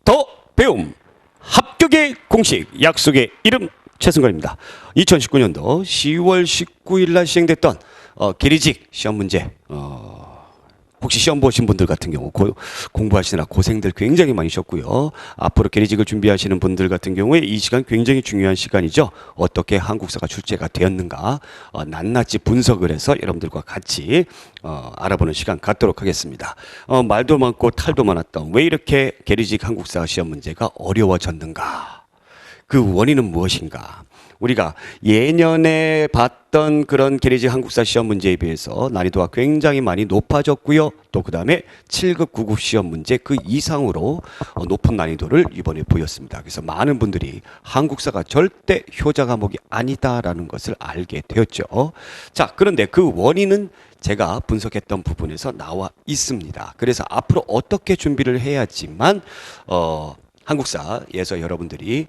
더 배움 합격의 공식 약속의 이름 최승관입니다. 2019년도 10월 19일 날 시행됐던 계리직 시험 문제 혹시 시험 보신 분들 같은 경우 공부하시느라 고생들 굉장히 많으셨고요. 앞으로 계리직을 준비하시는 분들 같은 경우에 이 시간 굉장히 중요한 시간이죠. 어떻게 한국사가 출제가 되었는가 낱낱이 분석을 해서 여러분들과 같이 알아보는 시간 갖도록 하겠습니다. 말도 많고 탈도 많았던 왜 이렇게 계리직 한국사 시험 문제가 어려워졌는가? 그 원인은 무엇인가? 우리가 예년에 봤던 그런 계리직 한국사 시험 문제에 비해서 난이도가 굉장히 많이 높아졌고요. 또 그 다음에 7급, 9급 시험 문제 그 이상으로 높은 난이도를 이번에 보였습니다. 그래서 많은 분들이 한국사가 절대 효자 과목이 아니다라는 것을 알게 되었죠. 자, 그런데 그 원인은 제가 분석했던 부분에서 나와 있습니다. 그래서 앞으로 어떻게 준비를 해야지만 한국사에서 여러분들이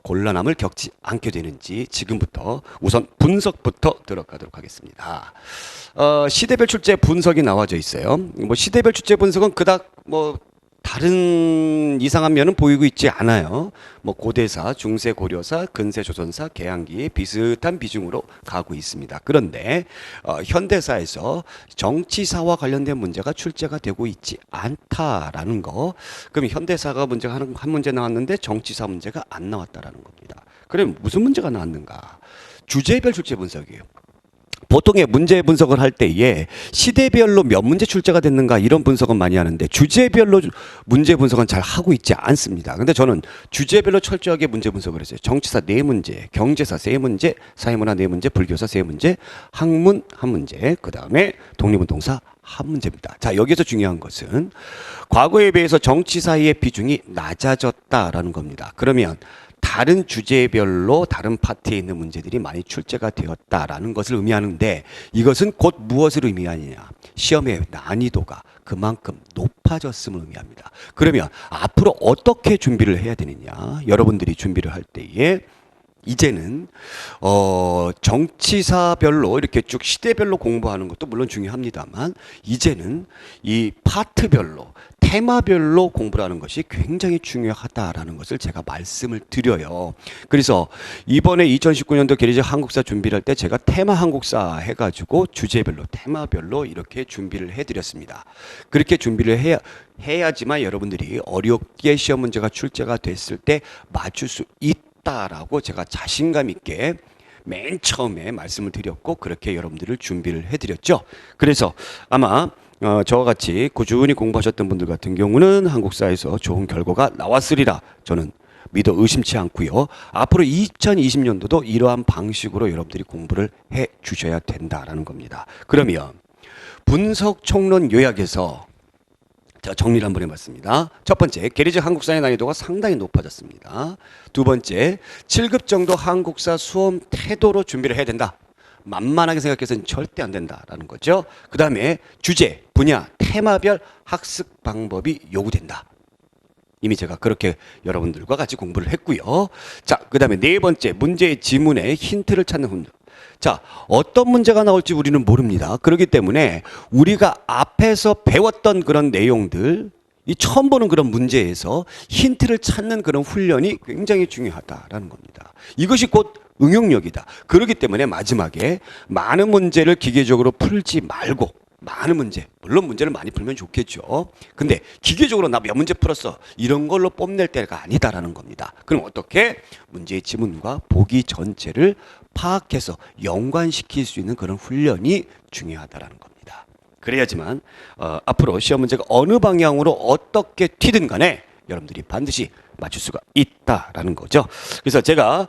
곤란함을 겪지 않게 되는지 지금부터 우선 분석부터 들어가도록 하겠습니다. 시대별 출제 분석이 나와져 있어요. 뭐 시대별 출제 분석은 그닥 뭐 다른 이상한 면은 보이고 있지 않아요. 뭐 고대사, 중세 고려사, 근세 조선사, 개항기에 비슷한 비중으로 가고 있습니다. 그런데 현대사에서 정치사와 관련된 문제가 출제가 되고 있지 않다라는 거. 그럼 현대사가 문제가 한 문제 나왔는데 정치사 문제가 안 나왔다라는 겁니다. 그럼 무슨 문제가 나왔는가? 주제별 출제 분석이에요. 보통의 문제 분석을 할 때에 시대별로 몇 문제 출제가 됐는가 이런 분석은 많이 하는데 주제별로 문제 분석은 잘 하고 있지 않습니다. 근데 저는 주제별로 철저하게 문제 분석을 했어요. 정치사 4문제, 경제사 3문제, 사회문화 4문제, 불교사 3문제, 학문 1문제, 그 다음에 독립운동사 1문제입니다. 자, 여기서 중요한 것은 과거에 비해서 정치사의 비중이 낮아졌다라는 겁니다. 그러면 다른 주제별로 다른 파트에 있는 문제들이 많이 출제가 되었다라는 것을 의미하는데 이것은 곧 무엇을 의미하느냐? 시험의 난이도가 그만큼 높아졌음을 의미합니다. 그러면 앞으로 어떻게 준비를 해야 되느냐? 여러분들이 준비를 할 때에 이제는 정치사별로 이렇게 쭉 시대별로 공부하는 것도 물론 중요합니다만 이제는 이 파트별로 테마별로 공부를 하는 것이 굉장히 중요하다라는 것을 제가 말씀을 드려요. 그래서 이번에 2019년도 계리직 한국사 준비를 할 때 제가 테마 한국사 해가지고 주제별로 테마별로 이렇게 준비를 해드렸습니다. 그렇게 준비를 해야지만 여러분들이 어렵게 시험 문제가 출제가 됐을 때 맞출 수 있다라고 제가 자신감 있게 맨 처음에 말씀을 드렸고 그렇게 여러분들을 준비를 해드렸죠. 그래서 아마 저와 같이 꾸준히 공부하셨던 분들 같은 경우는 한국사에서 좋은 결과가 나왔으리라 저는 믿어 의심치 않고요. 앞으로 2020년도도 이러한 방식으로 여러분들이 공부를 해 주셔야 된다라는 겁니다. 그러면 분석 총론 요약에서 정리를 한번 해봤습니다. 첫 번째, 계리직 한국사의 난이도가 상당히 높아졌습니다. 두 번째, 7급 정도 한국사 수험 태도로 준비를 해야 된다. 만만하게 생각해서는 절대 안 된다라는 거죠. 그 다음에 주제, 분야, 테마별 학습 방법이 요구된다. 이미 제가 그렇게 여러분들과 같이 공부를 했고요. 자, 그 다음에 네 번째, 문제의 지문에 힌트를 찾는 훈련. 자, 어떤 문제가 나올지 우리는 모릅니다. 그렇기 때문에 우리가 앞에서 배웠던 그런 내용들, 이 처음 보는 그런 문제에서 힌트를 찾는 그런 훈련이 굉장히 중요하다라는 겁니다. 이것이 곧 응용력이다. 그렇기 때문에 마지막에 많은 문제를 기계적으로 풀지 말고 많은 문제, 물론 문제를 많이 풀면 좋겠죠. 근데 기계적으로 나 몇 문제 풀었어 이런 걸로 뽐낼 때가 아니다라는 겁니다. 그럼 어떻게 문제의 지문과 보기 전체를 파악해서 연관시킬 수 있는 그런 훈련이 중요하다라는 겁니다. 그래야지만 앞으로 시험 문제가 어느 방향으로 어떻게 튀든 간에 여러분들이 반드시 맞출 수가 있다라는 거죠. 그래서 제가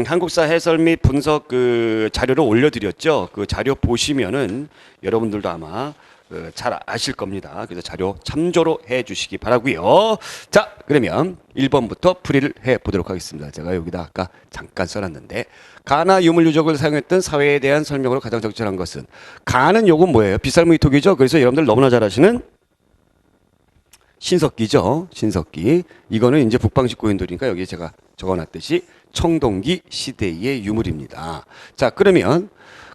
한국사 해설 및 분석 그 자료를 올려드렸죠. 그 자료 보시면은 여러분들도 아마 잘 아실 겁니다. 그래서 자료 참조로 해주시기 바라고요. 자, 그러면 1번부터 풀이를 해보도록 하겠습니다. 제가 여기다 아까 잠깐 써놨는데 가나 유물 유적을 사용했던 사회에 대한 설명으로 가장 적절한 것은 가는 요건 뭐예요? 빗살무이토기죠. 그래서 여러분들 너무나 잘 아시는 신석기죠. 신석기. 이거는 이제 북방식 고인돌이니까 여기 제가 적어놨듯이 청동기 시대의 유물입니다. 자, 그러면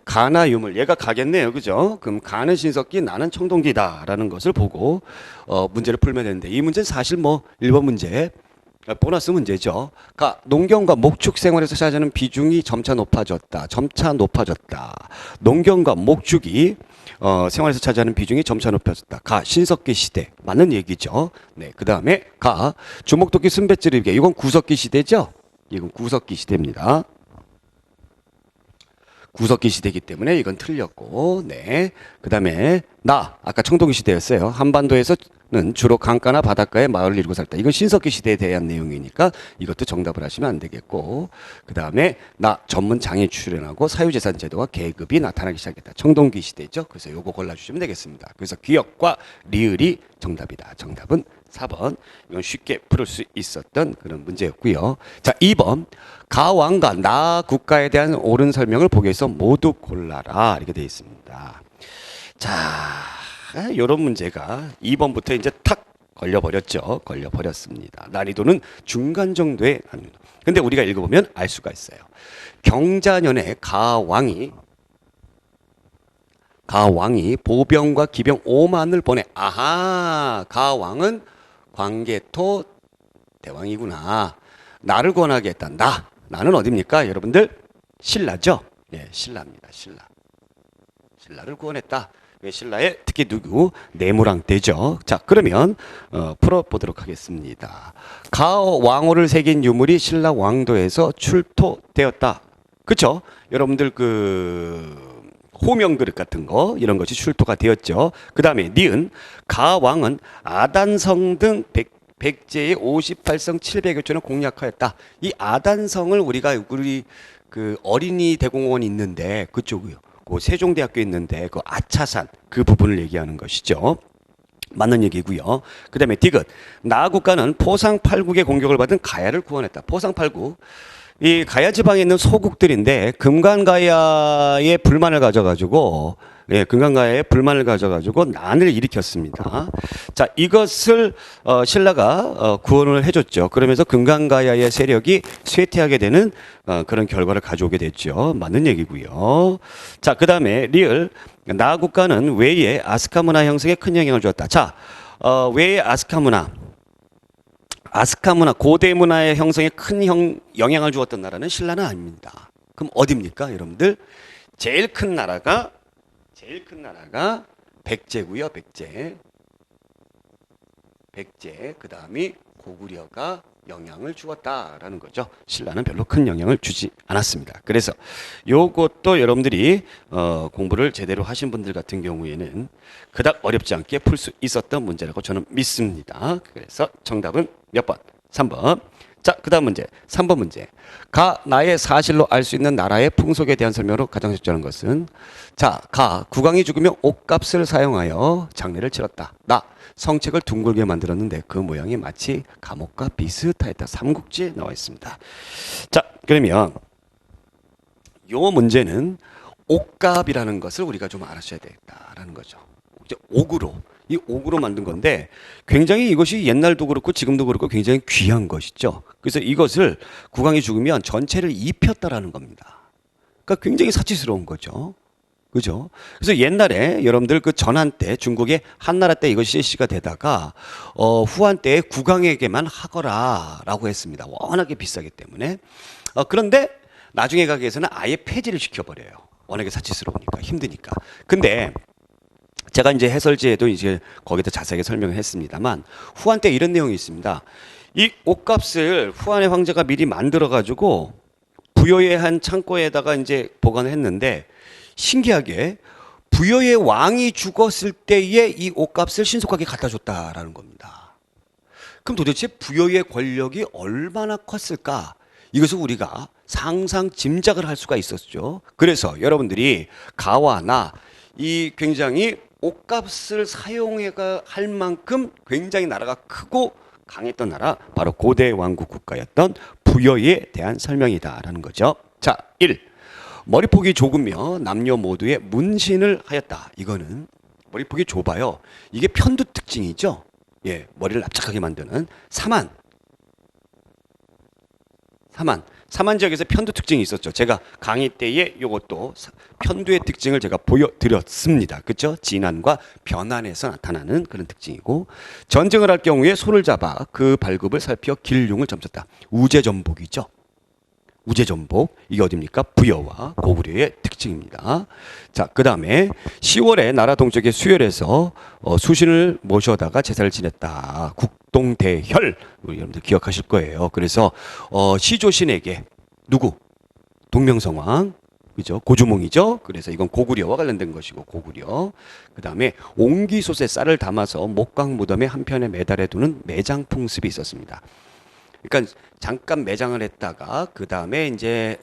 가나 유물, 얘가 가겠네요, 그죠? 그럼 가는 신석기, 나는 청동기다라는 것을 보고 문제를 풀면 되는데, 이 문제는 사실 뭐 1번 문제 보너스 문제죠. 그러니까 농경과 목축 생활에서 차지하는 비중이 점차 높아졌다. 점차 높아졌다. 농경과 목축이 생활에서 차지하는 비중이 점차 높아졌다. 가 신석기 시대 맞는 얘기죠. 네, 그 다음에 가 주먹도끼 순배찌르기, 이건 구석기 시대죠. 이건 구석기 시대입니다. 구석기 시대이기 때문에 이건 틀렸고, 네. 그 다음에 나 아까 청동기 시대였어요. 한반도에서는 주로 강가나 바닷가에 마을을 이루고 살다. 이건 신석기 시대에 대한 내용이니까 이것도 정답을 하시면 안 되겠고, 그 다음에 나 전문 장에 출연하고 사유재산 제도와 계급이 나타나기 시작했다. 청동기 시대죠. 그래서 요거 골라주시면 되겠습니다. 그래서 기역과 리을이 정답이다. 정답은 4번. 이건 쉽게 풀을 수 있었던 그런 문제였고요. 자, 2번. 가왕과 나 국가에 대한 옳은 설명을 보기에서 모두 골라라. 이렇게 되어 있습니다. 자, 이런 문제가 2번부터 이제 탁 걸려버렸죠. 걸려버렸습니다. 난이도는 중간 정도의 난이도. 근데 우리가 읽어보면 알 수가 있어요. 경자년에 가왕이 보병과 기병 5만을 보내. 아하, 가왕은 광개토 대왕이구나. 나를 권하게 했다. 나는 어디입니까? 여러분들 신라죠. 네, 신라입니다. 신라를 구원했다. 왜 신라의 특히 누구? 내무랑 때죠. 자, 그러면 풀어보도록 하겠습니다. 가왕호를 새긴 유물이 신라 왕도에서 출토되었다. 그렇죠? 여러분들 호명 그릇 같은 거 이런 것이 출토가 되었죠. 그 다음에 니은 가왕은 아단성 등 백제의 58성 700여 초는 공략하였다. 이 아단성을 우리 어린이 대공원 있는데 그쪽이요. 그 세종대학교 있는데 그 아차산 그 부분을 얘기하는 것이죠. 맞는 얘기고요. 그 다음에 디귿 나국가는 포상 8국의 공격을 받은 가야를 구원했다. 포상 8국 이 가야 지방에 있는 소국들인데 금강가야의 불만을 가져가지고 난을 일으켰습니다. 자, 이것을 신라가 구원을 해줬죠. 그러면서 금강가야의 세력이 쇠퇴하게 되는 그런 결과를 가져오게 됐죠. 맞는 얘기고요. 자, 그 다음에 리을 나국가는 외의 아스카 문화 형성에 큰 영향을 주었다. 자, 외의 아스카 문화 고대 문화의 형성에 큰 영향을 주었던 나라는 신라는 아닙니다. 그럼 어디입니까, 여러분들? 제일 큰 나라가 백제고요. 백제. 그 다음이 고구려가 영향을 주었다라는 거죠. 신라는 별로 큰 영향을 주지 않았습니다. 그래서 요것도 여러분들이 공부를 제대로 하신 분들 같은 경우에는 그닥 어렵지 않게 풀 수 있었던 문제라고 저는 믿습니다. 그래서 정답은 몇 번? 3번. 자, 그 다음 문제 3번 문제. 나의 사실로 알 수 있는 나라의 풍속에 대한 설명으로 가장 적절한 것은 자, 국왕이 죽으면 옷값을 사용하여 장례를 치렀다. 성책을 둥글게 만들었는데 그 모양이 마치 감옥과 비슷하였다. 삼국지에 나와 있습니다. 자, 그러면 요 문제는 옷값이라는 것을 우리가 좀 알아셔야 되겠다라는 거죠. 이 옥으로 만든 건데 굉장히 이것이 옛날도 그렇고 지금도 그렇고 굉장히 귀한 것이죠. 그래서 이것을 국왕이 죽으면 전체를 입혔다라는 겁니다. 그러니까 굉장히 사치스러운 거죠. 그죠? 그래서 옛날에 여러분들 전한 때 중국의 한나라 때 이것이 실시가 되다가 후한 때에 국왕에게만 하거라라고 했습니다. 워낙에 비싸기 때문에. 그런데 나중에 가기 위해서는 아예 폐지를 시켜버려요. 워낙에 사치스러우니까 힘드니까. 근데 제가 이제 해설지에도 이제 거기다 자세하게 설명을 했습니다만 후한 때 이런 내용이 있습니다. 이 옷값을 후한의 황제가 미리 만들어 가지고 부여의 한 창고에다가 이제 보관을 했는데 신기하게 부여의 왕이 죽었을 때에 이 옷값을 신속하게 갖다 줬다라는 겁니다. 그럼 도대체 부여의 권력이 얼마나 컸을까? 이것을 우리가 상상 짐작을 할 수가 있었죠. 그래서 여러분들이 가와 나 이 굉장히 옷값을 사용해가 할 만큼 굉장히 나라가 크고 강했던 나라 바로 고대 왕국 국가였던 부여에 대한 설명이다라는 거죠. 자, 1. 머리폭이 좁으며 남녀 모두에 문신을 하였다. 이거는 머리폭이 좁아요. 이게 편두 특징이죠. 머리를 납작하게 만드는 사만. 삼한 지역에서 편두 특징이 있었죠. 제가 강의 때에 요것도 편두의 특징을 제가 보여드렸습니다. 그렇죠? 진안과 변안에서 나타나는 그런 특징이고, 전쟁을 할 경우에 손을 잡아 그 발굽을 살펴 길흉을 점쳤다. 우제전복이죠. 우제전복, 이게 어디입니까? 부여와 고구려의 특징입니다. 자, 그 다음에 10월에 나라 동쪽의 수열에서 수신을 모셔다가 제사를 지냈다. 국동대혈, 우리 여러분들 기억하실 거예요. 그래서 시조신에게 누구? 동명성왕, 그죠? 고주몽이죠. 그래서 이건 고구려와 관련된 것이고, 고구려. 그 다음에 옹기솥에 쌀을 담아서 목강 무덤의 한편에 매달아 두는 매장 풍습이 있었습니다. 그러니까 잠깐 매장을 했다가 그 다음에 이제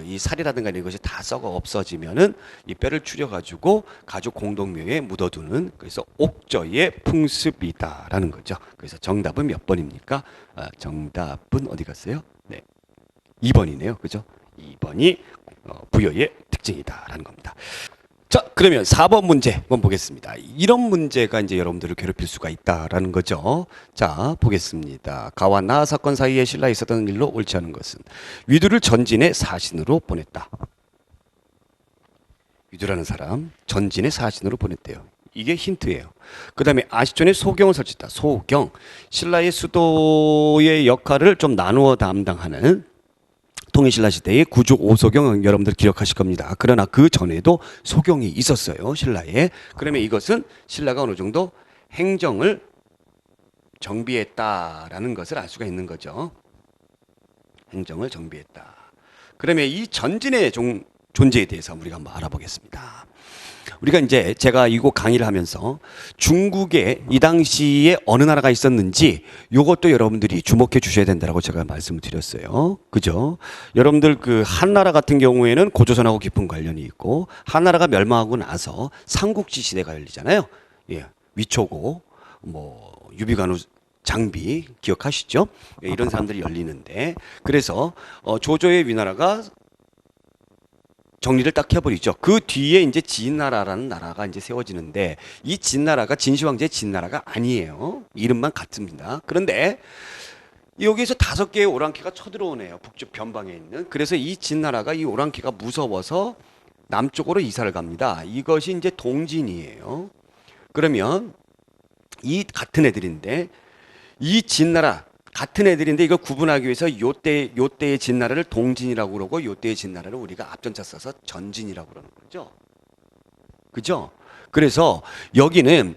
이 살이라든가 이런 것이 다 썩어 없어지면은 이 뼈를 추려가지고 가족 공동묘에 묻어두는, 그래서 옥저의 풍습이다라는 거죠. 그래서 정답은 몇 번입니까? 정답은 어디 갔어요? 네, 2번이네요. 그죠? 2번이 부여의 특징이다라는 겁니다. 자, 그러면 4번 문제 한번 보겠습니다. 이런 문제가 이제 여러분들을 괴롭힐 수가 있다라는 거죠. 자, 보겠습니다. 가와 나 사건 사이에 신라에 있었던 일로 옳지 않은 것은 위두를 전진의 사신으로 보냈다. 위두라는 사람 전진의 사신으로 보냈대요. 이게 힌트예요. 그 다음에 아시존에 소경을 설치했다. 소경, 신라의 수도의 역할을 좀 나누어 담당하는 통일신라 시대의 구주 오소경, 여러분들 기억하실 겁니다. 그러나 그 전에도 소경이 있었어요, 신라에. 그러면 이것은 신라가 어느 정도 행정을 정비했다라는 것을 알 수가 있는 거죠. 행정을 정비했다. 그러면 이 전진의 존재에 대해서 우리가 한번 알아보겠습니다. 우리가 이제 제가 이거 강의를 하면서 중국에 이 당시에 어느 나라가 있었는지 요것도 여러분들이 주목해 주셔야 된다고 제가 말씀을 드렸어요. 그죠? 여러분들 그 한나라 같은 경우에는 고조선하고 깊은 관련이 있고, 한나라가 멸망하고 나서 삼국지 시대가 열리잖아요. 예. 위초고, 유비관우 장비 기억하시죠? 예, 이런 사람들이 열리는데, 그래서 조조의 위나라가 정리를 딱 해버리죠. 그 뒤에 이제 진나라라는 나라가 이제 세워지는데, 이 진나라가 진시황제의 진나라가 아니에요. 이름만 같습니다. 그런데 여기에서 5개의 오랑캐가 쳐들어오네요. 북쪽 변방에 있는. 그래서 이 진나라가 이 오랑캐가 무서워서 남쪽으로 이사를 갑니다. 이것이 이제 동진이에요. 그러면 이 같은 애들인데, 이 진나라 같은 애들인데 이걸 구분하기 위해서 요때의 진나라를 동진이라고 그러고 요때의 진나라를 우리가 앞전자 써서 전진이라고 그러는 거죠. 그죠? 그래서 여기는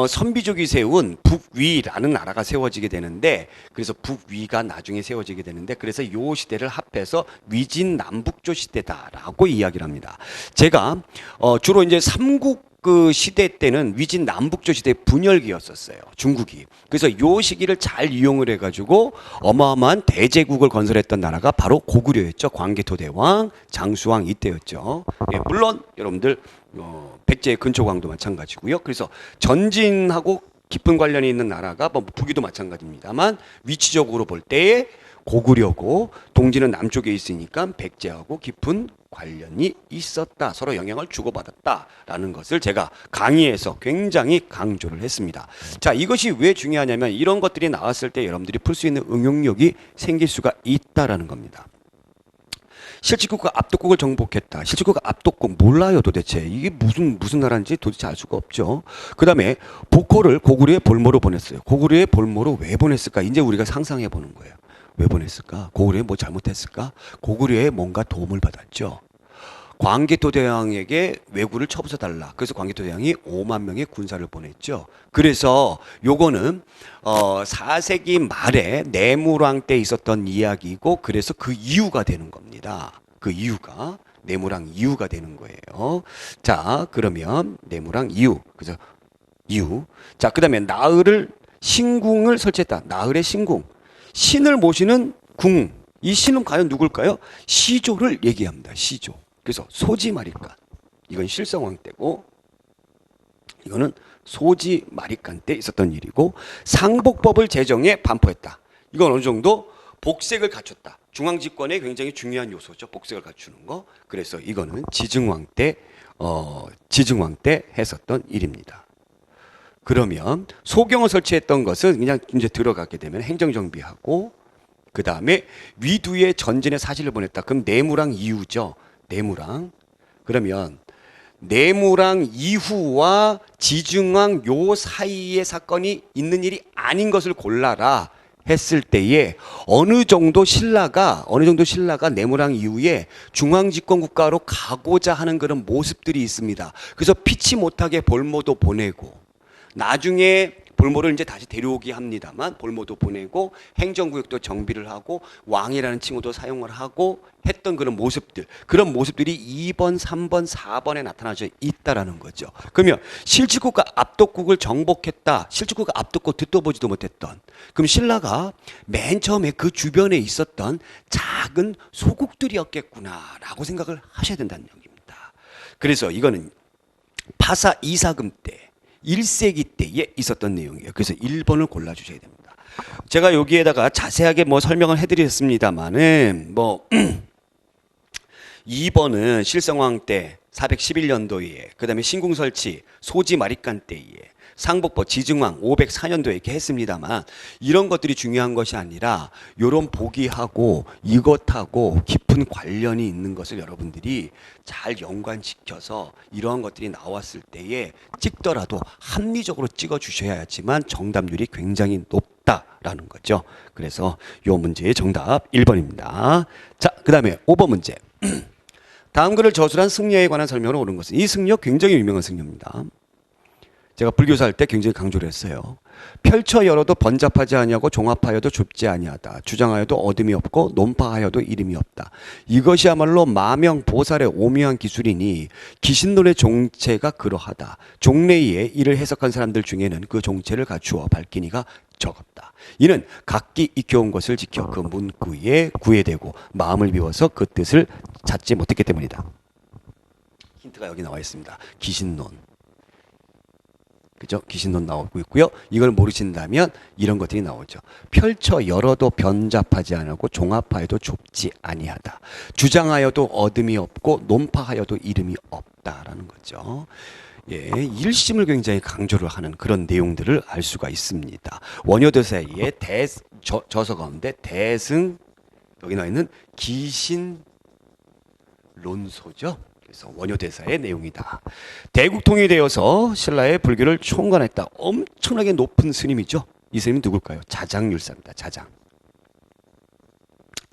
선비족이 세운 북위라는 나라가 세워지게 되는데, 그래서 북위가 나중에 세워지게 되는데, 그래서 요 시대를 합해서 위진 남북조 시대다라고 이야기를 합니다. 제가 주로 이제 삼국 그 시대 때는 위진 남북조 시대 분열기였었어요, 중국이. 그래서 요 시기를 잘 이용을 해가지고 어마어마한 대제국을 건설했던 나라가 바로 고구려였죠. 광개토대왕, 장수왕 이때였죠. 예, 물론 여러분들 백제 근초광도 마찬가지고요. 그래서 전진하고 깊은 관련이 있는 나라가 북위도 마찬가지입니다만, 위치적으로 볼 때에 고구려고, 동진은 남쪽에 있으니까 백제하고 깊은 관련이 있었다. 서로 영향을 주고받았다라는 것을 제가 강의에서 굉장히 강조를 했습니다. 자, 이것이 왜 중요하냐면 이런 것들이 나왔을 때 여러분들이 풀 수 있는 응용력이 생길 수가 있다라는 겁니다. 실직국과 압독국을 정복했다. 실직국과 압독국 몰라요, 도대체. 이게 무슨 나라인지 도대체 알 수가 없죠. 그 다음에 보코를 고구려의 볼모로 보냈어요. 고구려의 볼모로 왜 보냈을까? 이제 우리가 상상해 보는 거예요. 왜 보냈을까? 고구려에 뭐 잘못했을까? 고구려에 뭔가 도움을 받았죠. 광개토대왕에게 왜구를 쳐부숴 달라. 그래서 광개토대왕이 5만 명의 군사를 보냈죠. 그래서 요거는 4세기 말에 내무왕 때 있었던 이야기고, 그래서 그 이유가 되는 겁니다. 그 이유가 내무왕 이유가 되는 거예요. 자, 그러면 내무왕 이유. 그래서 이유. 자, 그다음에 나흘을 신궁을 설치했다. 나흘의 신궁. 신을 모시는 궁. 이 신은 과연 누굴까요? 시조를 얘기합니다. 시조. 그래서 소지마리간. 이건 실성왕 때고, 이거는 소지마리간 때 있었던 일이고, 상복법을 제정해 반포했다. 이건 어느 정도 복색을 갖췄다. 중앙집권의 굉장히 중요한 요소죠. 복색을 갖추는 거. 그래서 이거는 지증왕 때 했었던 일입니다. 그러면 소경을 설치했던 것은 그냥 이제 들어가게 되면 행정정비하고 그 다음에 위두의 전진의 사실을 보냈다. 그럼 내무랑 이후죠. 내무랑. 그러면 내무랑 이후와 지증왕 요 사이의 사건이 있는 일이 아닌 것을 골라라 했을 때에 어느 정도 신라가 내무랑 이후에 중앙집권국가로 가고자 하는 그런 모습들이 있습니다. 그래서 피치 못하게 볼모도 보내고 나중에 볼모를 이제 다시 데려오기 합니다만 볼모도 보내고 행정구역도 정비를 하고 왕이라는 칭호도 사용을 하고 했던 그런 모습들이 2번, 3번, 4번에 나타나져 있다라는 거죠. 그러면 실직국과 압독국을 정복했다. 실직국과 압독국 듣도 보지도 못했던. 그럼 신라가 맨 처음에 그 주변에 있었던 작은 소국들이었겠구나라고 생각을 하셔야 된다는 얘기입니다. 그래서 이거는 파사 이사금 때 1세기 때에 있었던 내용이에요. 그래서 1번을 골라주셔야 됩니다. 제가 여기에다가 자세하게 뭐 설명을 해드렸습니다만은 뭐 2번은 실성왕 때 411년도에 그 다음에 신궁설치 소지 마립간 때에 상복보 지증왕 504년도에 이렇게 했습니다만 이런 것들이 중요한 것이 아니라 이런 보기하고 이것하고 깊은 관련이 있는 것을 여러분들이 잘 연관시켜서 이러한 것들이 나왔을 때에 찍더라도 합리적으로 찍어 주셔야지만 정답률이 굉장히 높다라는 거죠. 그래서 이 문제의 정답 1번입니다. 자, 그 다음에 5번 문제. 다음 글을 저술한 승려에 관한 설명을 옳은 것은 이 승려 굉장히 유명한 승려입니다. 제가 불교사 할 때 굉장히 강조를 했어요. 펼쳐 열어도 번잡하지 아니하고 종합하여도 좁지 아니하다. 주장하여도 어둠이 없고 논파하여도 이름이 없다. 이것이야말로 마명보살의 오묘한 기술이니 기신론의 종체가 그러하다. 종래에 이를 해석한 사람들 중에는 그 종체를 갖추어 밝힌 이가 적었다. 이는 각기 익혀온 것을 지켜 그 문구에 구애되고 마음을 비워서 그 뜻을 찾지 못했기 때문이다. 힌트가 여기 나와 있습니다. 기신론. 그죠? 기신론 나오고 있고요. 이걸 모르신다면 이런 것들이 나오죠. 펼쳐 열어도 변잡하지 않고 종합하여도 좁지 아니하다. 주장하여도 어둠이 없고 논파하여도 이름이 없다라는 거죠. 예, 일심을 굉장히 강조를 하는 그런 내용들을 알 수가 있습니다. 원효대사의 저서 가운데 대승 여기 나와 있는 기신론소죠. 그래서 원효대사의 내용이다. 대국통이 되어서 신라의 불교를 총괄했다. 엄청나게 높은 스님이죠. 이 스님이 누굴까요? 자장율사입니다.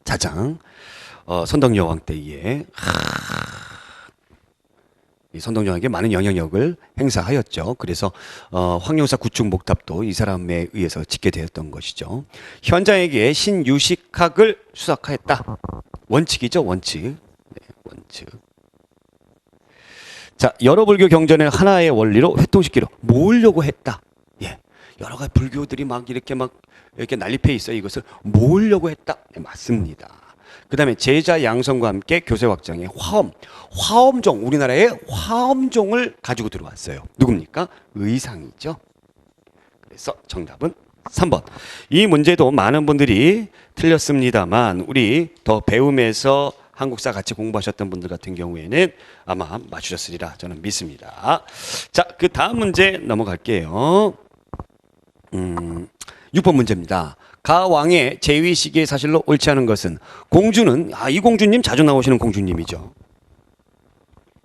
자장. 선덕여왕 때에 이 선덕여왕에게 많은 영향력을 행사하였죠. 그래서 황룡사 구축 목탑도 이 사람에 의해서 짓게 되었던 것이죠. 현장에게 신유식학을 수락하였다. 원칙이죠. 원칙. 네, 원칙. 자, 여러 불교 경전의 하나의 원리로 회통시키려 모으려고 했다. 예, 여러 가지 불교들이 막 이렇게 난립해 있어요. 이것을 모으려고 했다. 네, 맞습니다. 그 다음에 제자 양성과 함께 교세 확장에 화엄종, 우리나라의 화엄종을 가지고 들어왔어요. 누굽니까? 의상이죠. 그래서 정답은 3번. 이 문제도 많은 분들이 틀렸습니다만 우리 더 배움에서 한국사 같이 공부하셨던 분들 같은 경우에는 아마 맞추셨으리라 저는 믿습니다. 자, 그 다음 문제 넘어갈게요. 6번 문제입니다. 가왕의 재위 시기의 사실로 옳지 않은 것은 공주는 이 공주님 자주 나오시는 공주님이죠.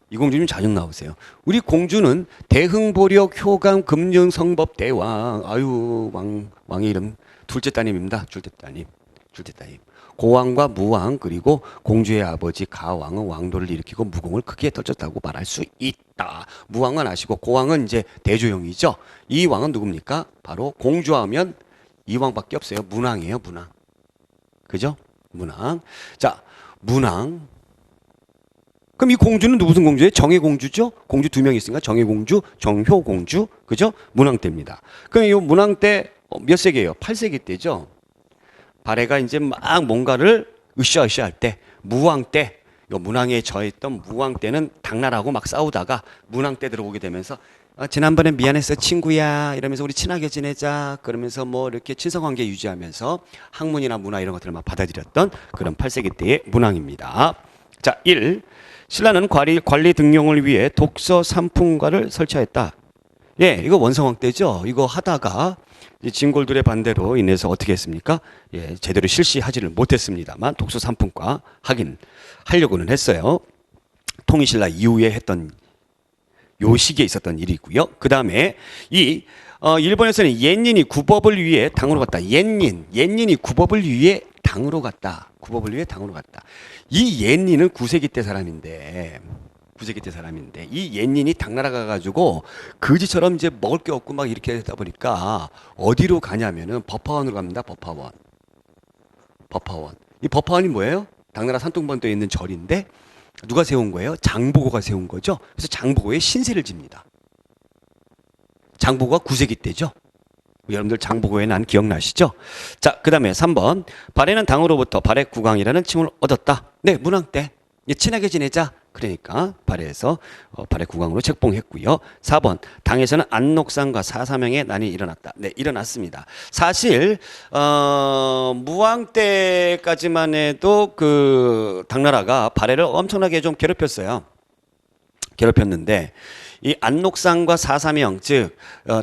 이 공주님 자주 나오세요. 우리 공주는 대흥보력 효감 금륜 성법 대왕 왕의 이름 둘째 따님입니다. 둘째 따님. 고왕과 무왕 그리고 공주의 아버지 가왕은 왕도를 일으키고 무공을 크게 떨쳤다고 말할 수 있다. 무왕은 아시고 고왕은 이제 대조영이죠. 이 왕은 누굽니까? 바로 공주하면 이 왕밖에 없어요. 문왕이에요. 문왕. 그죠? 문왕. 자, 문왕. 그럼 이 공주는 무슨 공주예요? 정혜공주죠? 공주 2명 있으니까 정혜공주, 정효공주. 그죠? 문왕 때입니다. 그럼 이 문왕 때 몇 세기예요? 8세기 때죠? 발해가 이제 막 뭔가를 으쌰으쌰 할 때, 무왕 때, 문왕에 저했던 무왕 때는 당나라하고 막 싸우다가 문왕 때 들어오게 되면서 지난번에 미안했어 친구야 이러면서 우리 친하게 지내자 그러면서 뭐 이렇게 친서관계 유지하면서 학문이나 문화 이런 것들을 막 받아들였던 그런 8세기 때의 문왕입니다. 자, 1. 신라는 관리 등용을 위해 독서 삼풍가를 설치하였다. 예, 이거 원성왕 때죠. 이거 하다가 이 진골들의 반대로 인해서 어떻게 했습니까? 예, 제대로 실시하지를 못했습니다만 독소 3품과 하려고는 했어요. 통일신라 이후에 했던 요 시기에 있었던 일이고요. 그 다음에 일본에서는 옌닌이 구법을 위해 당으로 갔다. 옌닌이 구법을 위해 당으로 갔다. 이 옌닌은 9세기 때 사람인데 이 옌닌이 당나라 가가지고 거지처럼 이제 먹을 게 없고 막 이렇게 하다 보니까 어디로 가냐면은 법화원으로 갑니다. 법화원. 이 법화원이 뭐예요? 당나라 산둥번도에 있는 절인데 누가 세운 거예요? 장보고가 세운 거죠. 그래서 장보고의 신세를 집니다. 장보고가 9세기 때죠. 여러분들 장보고의 난 기억나시죠? 자, 그 다음에 3번. 발해는 당으로부터 발해국왕이라는 칭을 얻었다. 네, 문왕 때. 친하게 지내자. 그러니까 발해에서 발해국왕으로 책봉했고요. 4번. 당에서는 안녹산과 사사명의 난이 일어났다. 네, 일어났습니다. 사실 무왕 때까지만 해도 그 당나라가 발해를 엄청나게 좀 괴롭혔는데 이 안녹산과 사사명, 즉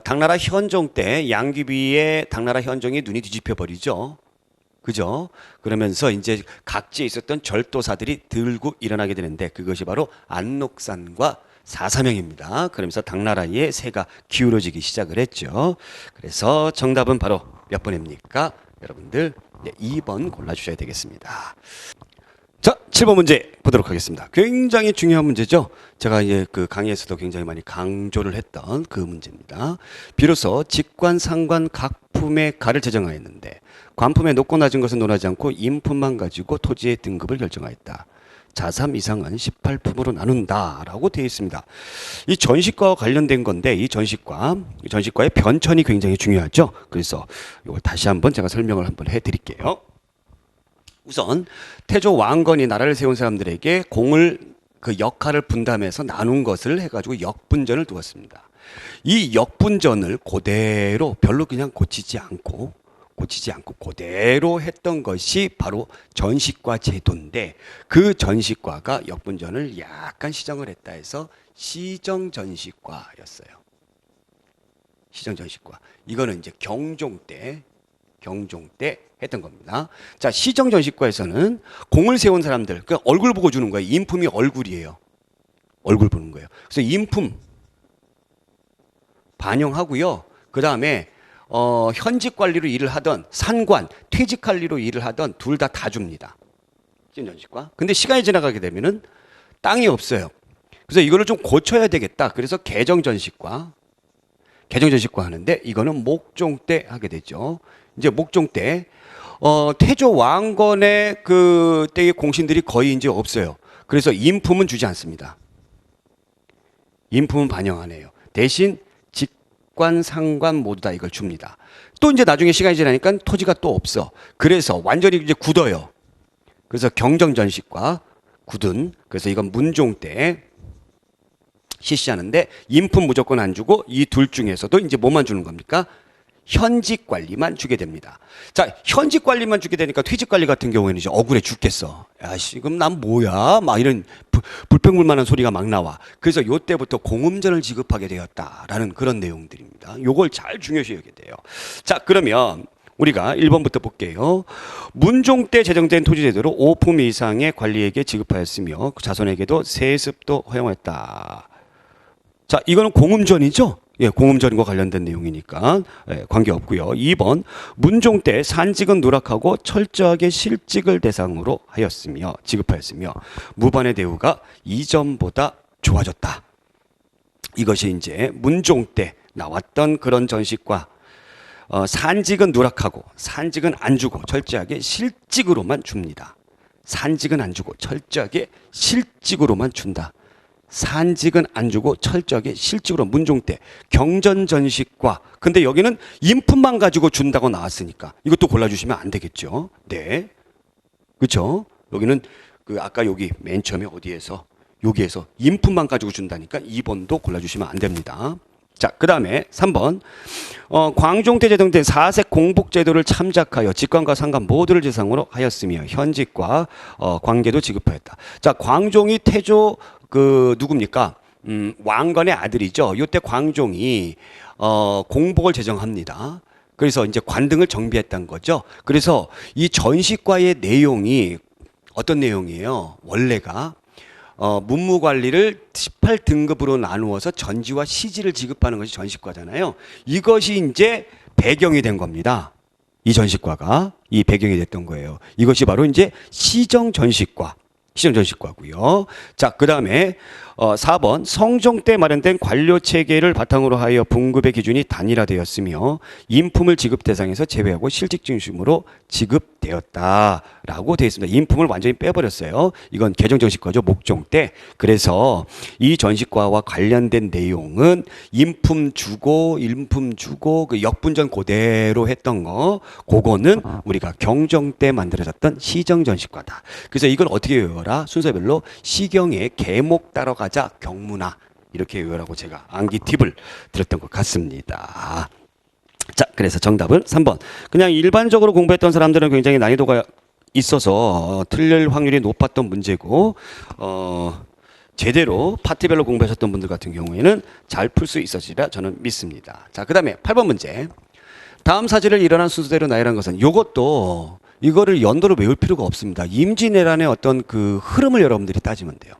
당나라 현종 때 양귀비의 당나라 현종이 눈이 뒤집혀 버리죠. 그죠? 그러면서 이제 각지에 있었던 절도사들이 들고 일어나게 되는데 그것이 바로 안녹산과 사사명입니다. 그러면서 당나라의 세가 기울어지기 시작을 했죠. 그래서 정답은 바로 몇 번입니까? 여러분들 2번 골라주셔야 되겠습니다. 자, 7번 문제 보도록 하겠습니다. 굉장히 중요한 문제죠. 제가 이제 그 강의에서도 굉장히 많이 강조를 했던 그 문제입니다. 비로소 직관, 상관, 각품의 가를 제정하였는데 관품의 높고 낮은 것은 논하지 않고 인품만 가지고 토지의 등급을 결정하였다. 자3 이상은 18품으로 나눈다라고 되어 있습니다. 이 전식과와 관련된 건데 이 전식과의 변천이 굉장히 중요하죠. 그래서 이걸 다시 한번 제가 설명을 한번 해드릴게요. 우선 태조 왕건이 나라를 세운 사람들에게 공을 그 역할을 분담해서 나눈 것을 해가지고 역분전을 두었습니다. 이 역분전을 그대로 별로 그냥 고치지 않고 그대로 했던 것이 바로 전식과 제도인데 그 전식과가 역분전을 약간 시정을 했다 해서 시정전식과였어요. 시정전식과. 이거는 이제 경종 때 했던 겁니다. 자, 시정전식과에서는 공을 세운 사람들, 그 얼굴 보고 주는 거예요. 인품이 얼굴이에요. 얼굴 보는 거예요. 그래서 인품 반영하고요. 그 다음에 현직 관리로 일을 하던 산관, 퇴직 관리로 일을 하던 둘 다 줍니다. 시정전식과. 근데 시간이 지나가게 되면은 땅이 없어요. 그래서 이거를 좀 고쳐야 되겠다. 그래서 개정전식과 하는데 이거는 목종 때 하게 되죠. 이제 목종 때 태조 왕건의 그 때의 공신들이 거의 이제 없어요. 그래서 인품은 주지 않습니다. 인품은 반영 안 해요. 대신 직관, 상관 모두 다 이걸 줍니다. 또 이제 나중에 시간이 지나니까 토지가 또 없어. 그래서 완전히 이제 굳어요. 그래서 경정전식과 굳은, 그래서 이건 문종 때 실시하는데 인품 무조건 안 주고 이 둘 중에서도 이제 뭐만 주는 겁니까? 현직 관리만 주게 됩니다. 자, 현직 관리만 주게 되니까 퇴직 관리 같은 경우에는 이제 억울해 죽겠어. 야, 씨, 그럼 난 뭐야? 막 이런 불평불만한 소리가 막 나와. 그래서 요때부터 공음전을 지급하게 되었다라는 그런 내용들입니다. 요걸 잘 중요시 여겨야 돼요. 자, 그러면 우리가 1번부터 볼게요. 문종 때 제정된 토지제도로 5품 이상의 관리에게 지급하였으며 자손에게도 세습도 허용했다. 자, 이거는 공음전이죠? 예, 공음전과 관련된 내용이니까 관계없고요. 2번, 문종 때 산직은 누락하고 철저하게 실직을 대상으로 하였으며 지급하였으며 무반의 대우가 이전보다 좋아졌다. 이것이 이제 문종 때 나왔던 그런 전식과 산직은 누락하고 산직은 안 주고 철저하게 실직으로만 줍니다. 산직은 안 주고 철저하게 실직으로만 준다. 산직은 안 주고 철저하게 실직으로 문종 때 경전전식과, 근데 여기는 인품만 가지고 준다고 나왔으니까 이것도 골라주시면 안 되겠죠. 네, 그렇죠. 여기는 그 아까 여기 맨 처음에 어디에서 여기에서 인품만 가지고 준다니까 2번도 골라주시면 안 됩니다. 자, 그 다음에 3번. 광종 때 제정된 사색 공복제도를 참작하여 직관과 상관 모두를 대상으로 하였으며 현직과 관계도 지급하였다. 자, 광종이 태조 그 누굽니까? 왕건의 아들이죠. 요때 광종이 공복을 제정합니다. 그래서 이제 관등을 정비했던 거죠. 그래서 이 전시과의 내용이 어떤 내용이에요? 원래가 문무관리를 18등급으로 나누어서 전지와 시지를 지급하는 것이 전시과잖아요. 이것이 이제 배경이 된 겁니다. 이 전시과가 이 배경이 됐던 거예요. 이것이 바로 이제 시정전시과. 시정전시과고요. 자, 그다음에 4번 성종 때 마련된 관료 체계를 바탕으로 하여 분급의 기준이 단일화되었으며 인품을 지급 대상에서 제외하고 실직 중심으로 지급되었다라고 되어 있습니다. 인품을 완전히 빼버렸어요. 이건 개정전시과죠. 목종 때. 그래서 이 전시과와 관련된 내용은 인품 주고 그 역분전 그대로 했던 거 그거는 우리가 경정 때 만들어졌던 시정전시과다. 그래서 이걸 어떻게 외워라? 순서별로 시경의 계목 따라 가자 경문화 이렇게 외우라고 제가 암기 팁을 드렸던 것 같습니다. 자, 그래서 정답은 3번. 그냥 일반적으로 공부했던 사람들은 굉장히 난이도가 있어서 틀릴 확률이 높았던 문제고 제대로 파트별로 공부하셨던 분들 같은 경우에는 잘 풀 수 있었으리라 저는 믿습니다. 자, 그다음에 8번 문제. 다음 사실을 일어난 순서대로 나열한 것은 요것도 이거를 연도로 외울 필요가 없습니다. 임진왜란의 어떤 그 흐름을 여러분들이 따지면 돼요.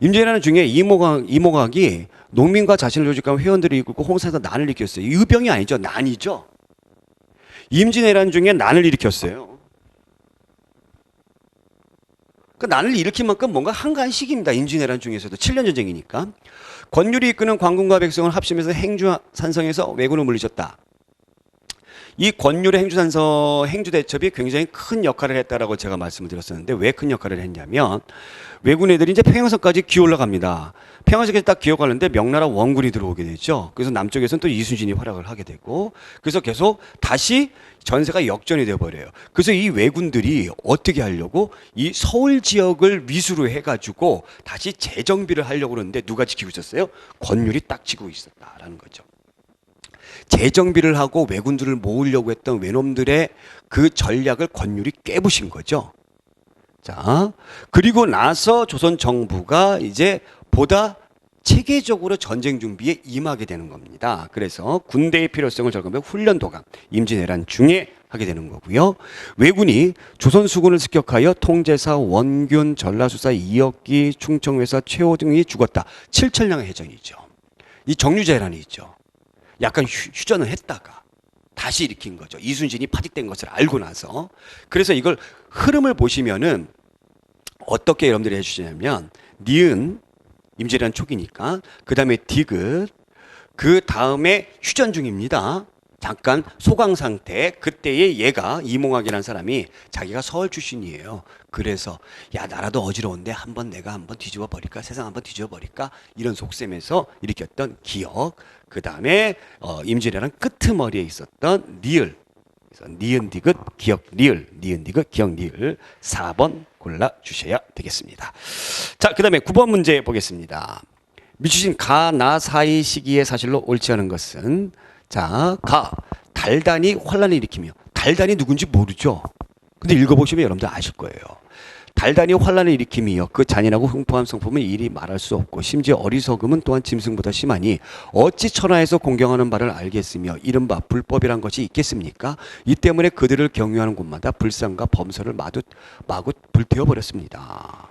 임진왜란 중에 이모각이 농민과 자신을 조직한 회원들이 이끌고 홍사에서 난을 일으켰어요. 의병이 아니죠. 난이죠. 임진왜란 중에 난을 일으켰어요. 그 난을 일으킨 만큼 뭔가 한가한 시기입니다. 임진왜란 중에서도 7년 전쟁이니까. 권율이 이끄는 관군과 백성을 합심해서 행주산성에서 왜군을 물리쳤다. 이 권율의 행주대첩이 굉장히 큰 역할을 했다라고 제가 말씀을 드렸었는데 왜 큰 역할을 했냐면 왜군 애들이 이제 평양성까지 기어 올라갑니다. 평양성까지 딱 기어가는데 명나라 원군이 들어오게 되죠. 그래서 남쪽에서는 또 이순신이 활약을 하게 되고 그래서 계속 다시 전세가 역전이 되어버려요. 그래서 이 왜군들이 어떻게 하려고 이 서울 지역을 위수로 해가지고 다시 재정비를 하려고 그러는데 누가 지키고 있었어요? 권율이 딱 지키고 있었다라는 거죠. 재정비를 하고 왜군들을 모으려고 했던 왜놈들의 그 전략을 권율이 깨부신 거죠. 자, 그리고 나서 조선 정부가 이제 보다 체계적으로 전쟁 준비에 임하게 되는 겁니다. 그래서 군대의 필요성을 절감해 훈련 도감, 임진왜란 중에 하게 되는 거고요. 왜군이 조선 수군을 습격하여 통제사 원균, 전라수사 이억기, 충청회사 최호 등이 죽었다. 7천량의 해전이죠. 이 정유재란이 있죠. 약간 휴전을 했다가 다시 일으킨 거죠. 이순신이 파직된 것을 알고 나서. 그래서 이걸 흐름을 보시면은 어떻게 여러분들이 해주시냐면 니은 임진왜란 초기니까 그 다음에 디귿 그 다음에 휴전 중입니다. 잠깐 소강 상태. 그때의 얘가 이몽학이라는 사람이 자기가 서울 출신이에요. 그래서 야 나라도 어지러운데 내가 한번 뒤집어 버릴까, 세상 한번 뒤집어 버릴까 이런 속셈에서 일으켰던 기억. 그 다음에 임진왜란 끄트머리에 있었던 니을. 그래서 니은 디귿 기억 리을, 니은 디귿 기억 리을 4번 골라 주셔야 되겠습니다. 자, 그 다음에 9번 문제 보겠습니다. 미추신 가, 나 사이 시기의 사실로 옳지 않은 것은 자, 가, 달단이 환란을 일으키며 달단이 누군지 모르죠. 근데 읽어보시면 여러분들 아실 거예요. 달단이 환란을 일으키며 그 잔인하고 흉포한 성품은 이리 말할 수 없고 심지어 어리석음은 또한 짐승보다 심하니 어찌 천하에서 공경하는 바를 알겠으며 이른바 불법이란 것이 있겠습니까? 이 때문에 그들을 경유하는 곳마다 불상과 범설을 마구 불태워버렸습니다.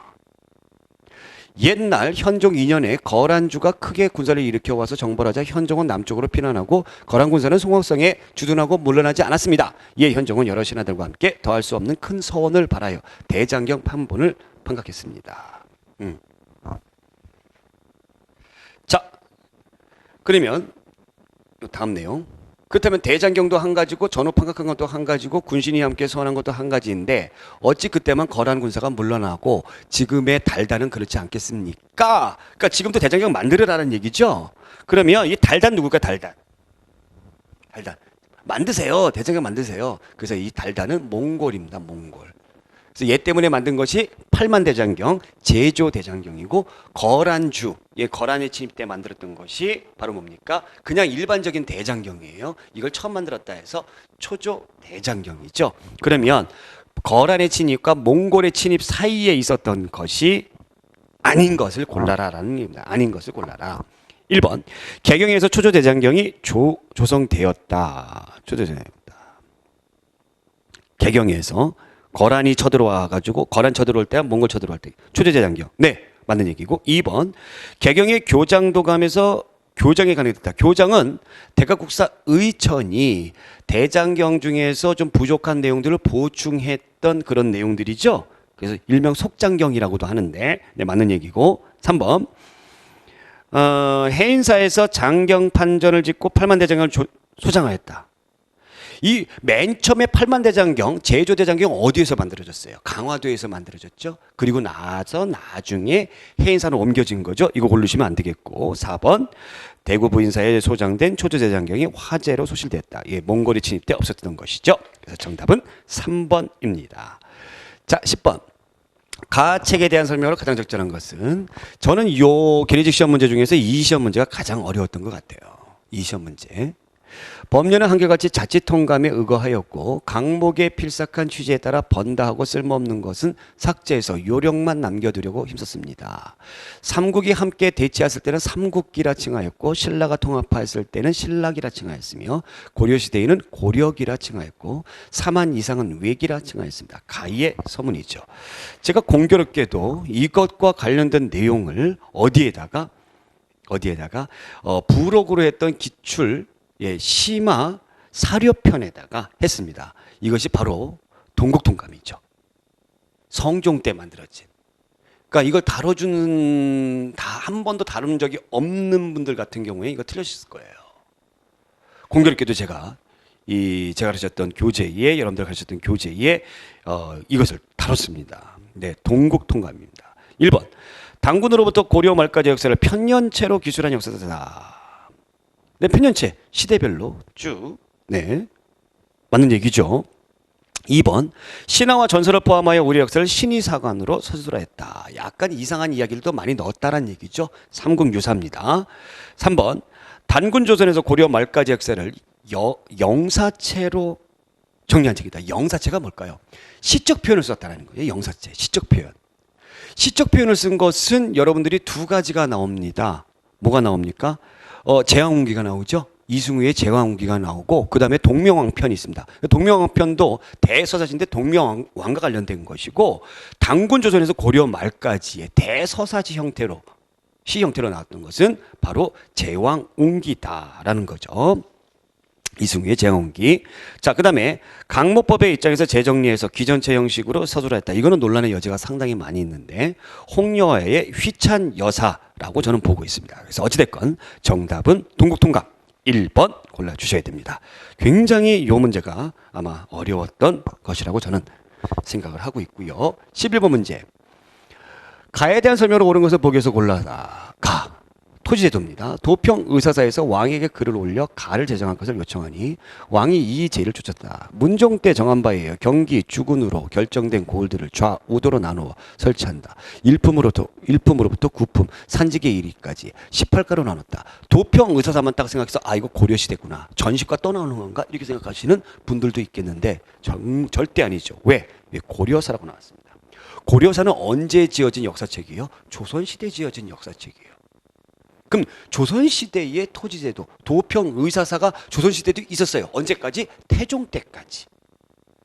옛날 현종 2년에 거란주가 크게 군사를 일으켜 와서 정벌하자 현종은 남쪽으로 피난하고 거란 군사는 송악성에 주둔하고 물러나지 않았습니다. 이에 현종은 여러 신하들과 함께 더할 수 없는 큰 서원을 바라여 대장경 판본을 판각했습니다. 자, 그러면 다음 내용. 그렇다면 대장경도 한 가지고 전후 판각한 것도 한 가지고 군신이 함께 서원한 것도 한 가지인데 어찌 그때만 거란 군사가 물러나고 지금의 달단은 그렇지 않겠습니까? 그러니까 지금도 대장경 만들으라는 얘기죠. 그러면 이 달단 누굴까? 달단 만드세요. 대장경 만드세요. 그래서 이 달단은 몽골입니다. 몽골. 그래서 얘 때문에 만든 것이 8만 대장경, 제조 대장경이고 거란주, 거란의 침입 때 만들었던 것이 바로 뭡니까? 그냥 일반적인 대장경이에요. 이걸 처음 만들었다 해서 초조 대장경이죠. 그러면 거란의 침입과 몽골의 침입 사이에 있었던 것이 아닌 것을 골라라라는 얘기입니다. 아닌 것을 골라라. 1번 개경에서 초조대장경이 조성되었다. 초조대장경이다. 개경에서 거란이 쳐들어와가지고 거란 쳐들어올 때와 몽골 쳐들어올 때 초조대장경. 네, 맞는 얘기고. 2번 개경의 교장도감에서 교장에 관여됐다. 교장은 대각국사 의천이 대장경 중에서 좀 부족한 내용들을 보충했던 그런 내용들이죠. 그래서 일명 속장경이라고도 하는데 네, 맞는 얘기고. 3번 해인사에서 장경판전을 짓고 팔만대장경을 소장하였다. 이 맨 처음에 팔만대장경, 제조대장경 어디에서 만들어졌어요? 강화도에서 만들어졌죠. 그리고 나중에 해인사로 옮겨진 거죠. 이거 고르시면 안 되겠고. 4번 대구 부인사에 소장된 초조대장경이 화재로 소실됐다. 예, 몽골이 침입 때 없었던 것이죠. 그래서 정답은 3번입니다. 자, 10번. 가책에 대한 설명으로 가장 적절한 것은 저는 요 기내식 시험 문제 중에서 이 시험 문제가 가장 어려웠던 것 같아요. 이 시험 문제. 법률은 한결같이 자칫 통감에 의거하였고 강목의 필삭한 취지에 따라 번다하고 쓸모없는 것은 삭제해서 요령만 남겨두려고 힘썼습니다. 삼국이 함께 대치했을 때는 삼국기라 칭하였고 신라가 통합하였을 때는 신라기라 칭하였으며 고려시대에는 고려기라 칭하였고 사만 이상은 외기라 칭하였습니다. 가히의 서문이죠. 제가 공교롭게도 이것과 관련된 내용을 어디에다가 부록으로 했던 기출 심화 사료편에다가 했습니다. 이것이 바로 동국통감이죠. 성종 때 만들어진. 그러니까 이걸 다뤄주는 한 번도 다룬 적이 없는 분들 같은 경우에 이거 틀렸을 거예요. 공교롭게도 제가 가르쳤던 교재에 여러분들 가르쳤던 교재에 이것을 다뤘습니다. 네, 동국통감입니다. 1번 당군으로부터 고려 말까지 역사를 편년체로 기술한 역사다. 네, 편년체 시대별로 쭉 네, 맞는 얘기죠. 2번 신화와 전설을 포함하여 우리 역사를 신의사관으로 서술하였다. 약간 이상한 이야기를 또 많이 넣었다는 얘기죠. 삼국유사입니다. 3번 단군조선에서 고려 말까지 역사를 영사체로 정리한 책이다. 영사체가 뭘까요? 시적 표현을 썼다는 거예요. 영사체, 시적 표현. 시적 표현을 쓴 것은 여러분들이 두 가지가 나옵니다. 뭐가 나옵니까? 제왕운기가 나오죠. 이승우의 제왕운기가 나오고 그 다음에 동명왕편이 있습니다. 동명왕편도 대서사시인데 동명왕과 관련된 것이고 당군조선에서 고려 말까지의 대서사시 형태로 시 형태로 나왔던 것은 바로 제왕운기다라는 거죠. 이승우의 제왕운기. 자, 그 다음에 강목법의 입장에서 재정리해서 기전체 형식으로 서술했다. 이거는 논란의 여지가 상당히 많이 있는데 홍여의 휘찬 여사라고 저는 보고 있습니다. 그래서 어찌됐건 정답은 동국통감 1번 골라주셔야 됩니다. 굉장히 이 문제가 아마 어려웠던 것이라고 저는 생각을 하고 있고요. 11번 문제. 가에 대한 설명으로 옳은 것을 보기에서 골라라. 가. 토지제도입니다. 도평 의사사에서 왕에게 글을 올려 가를 제정할 것을 요청하니 왕이 이 제의를 쫓았다. 문종 때 정한 바에 의해 경기 주군으로 결정된 고을들을 좌우도로 나누어 설치한다. 일품으로부터 구품, 산지계 1위까지 18가로 나눴다. 도평 의사사만 딱 생각해서 이거 고려시대구나. 전시과 또 나오는 건가? 이렇게 생각하시는 분들도 있겠는데 절대 아니죠. 왜? 고려사라고 나왔습니다. 고려사는 언제 지어진 역사책이에요? 조선시대에 지어진 역사책이에요. 그럼 조선시대의 토지제도, 도평의사사가 조선시대도 있었어요. 언제까지? 태종 때까지.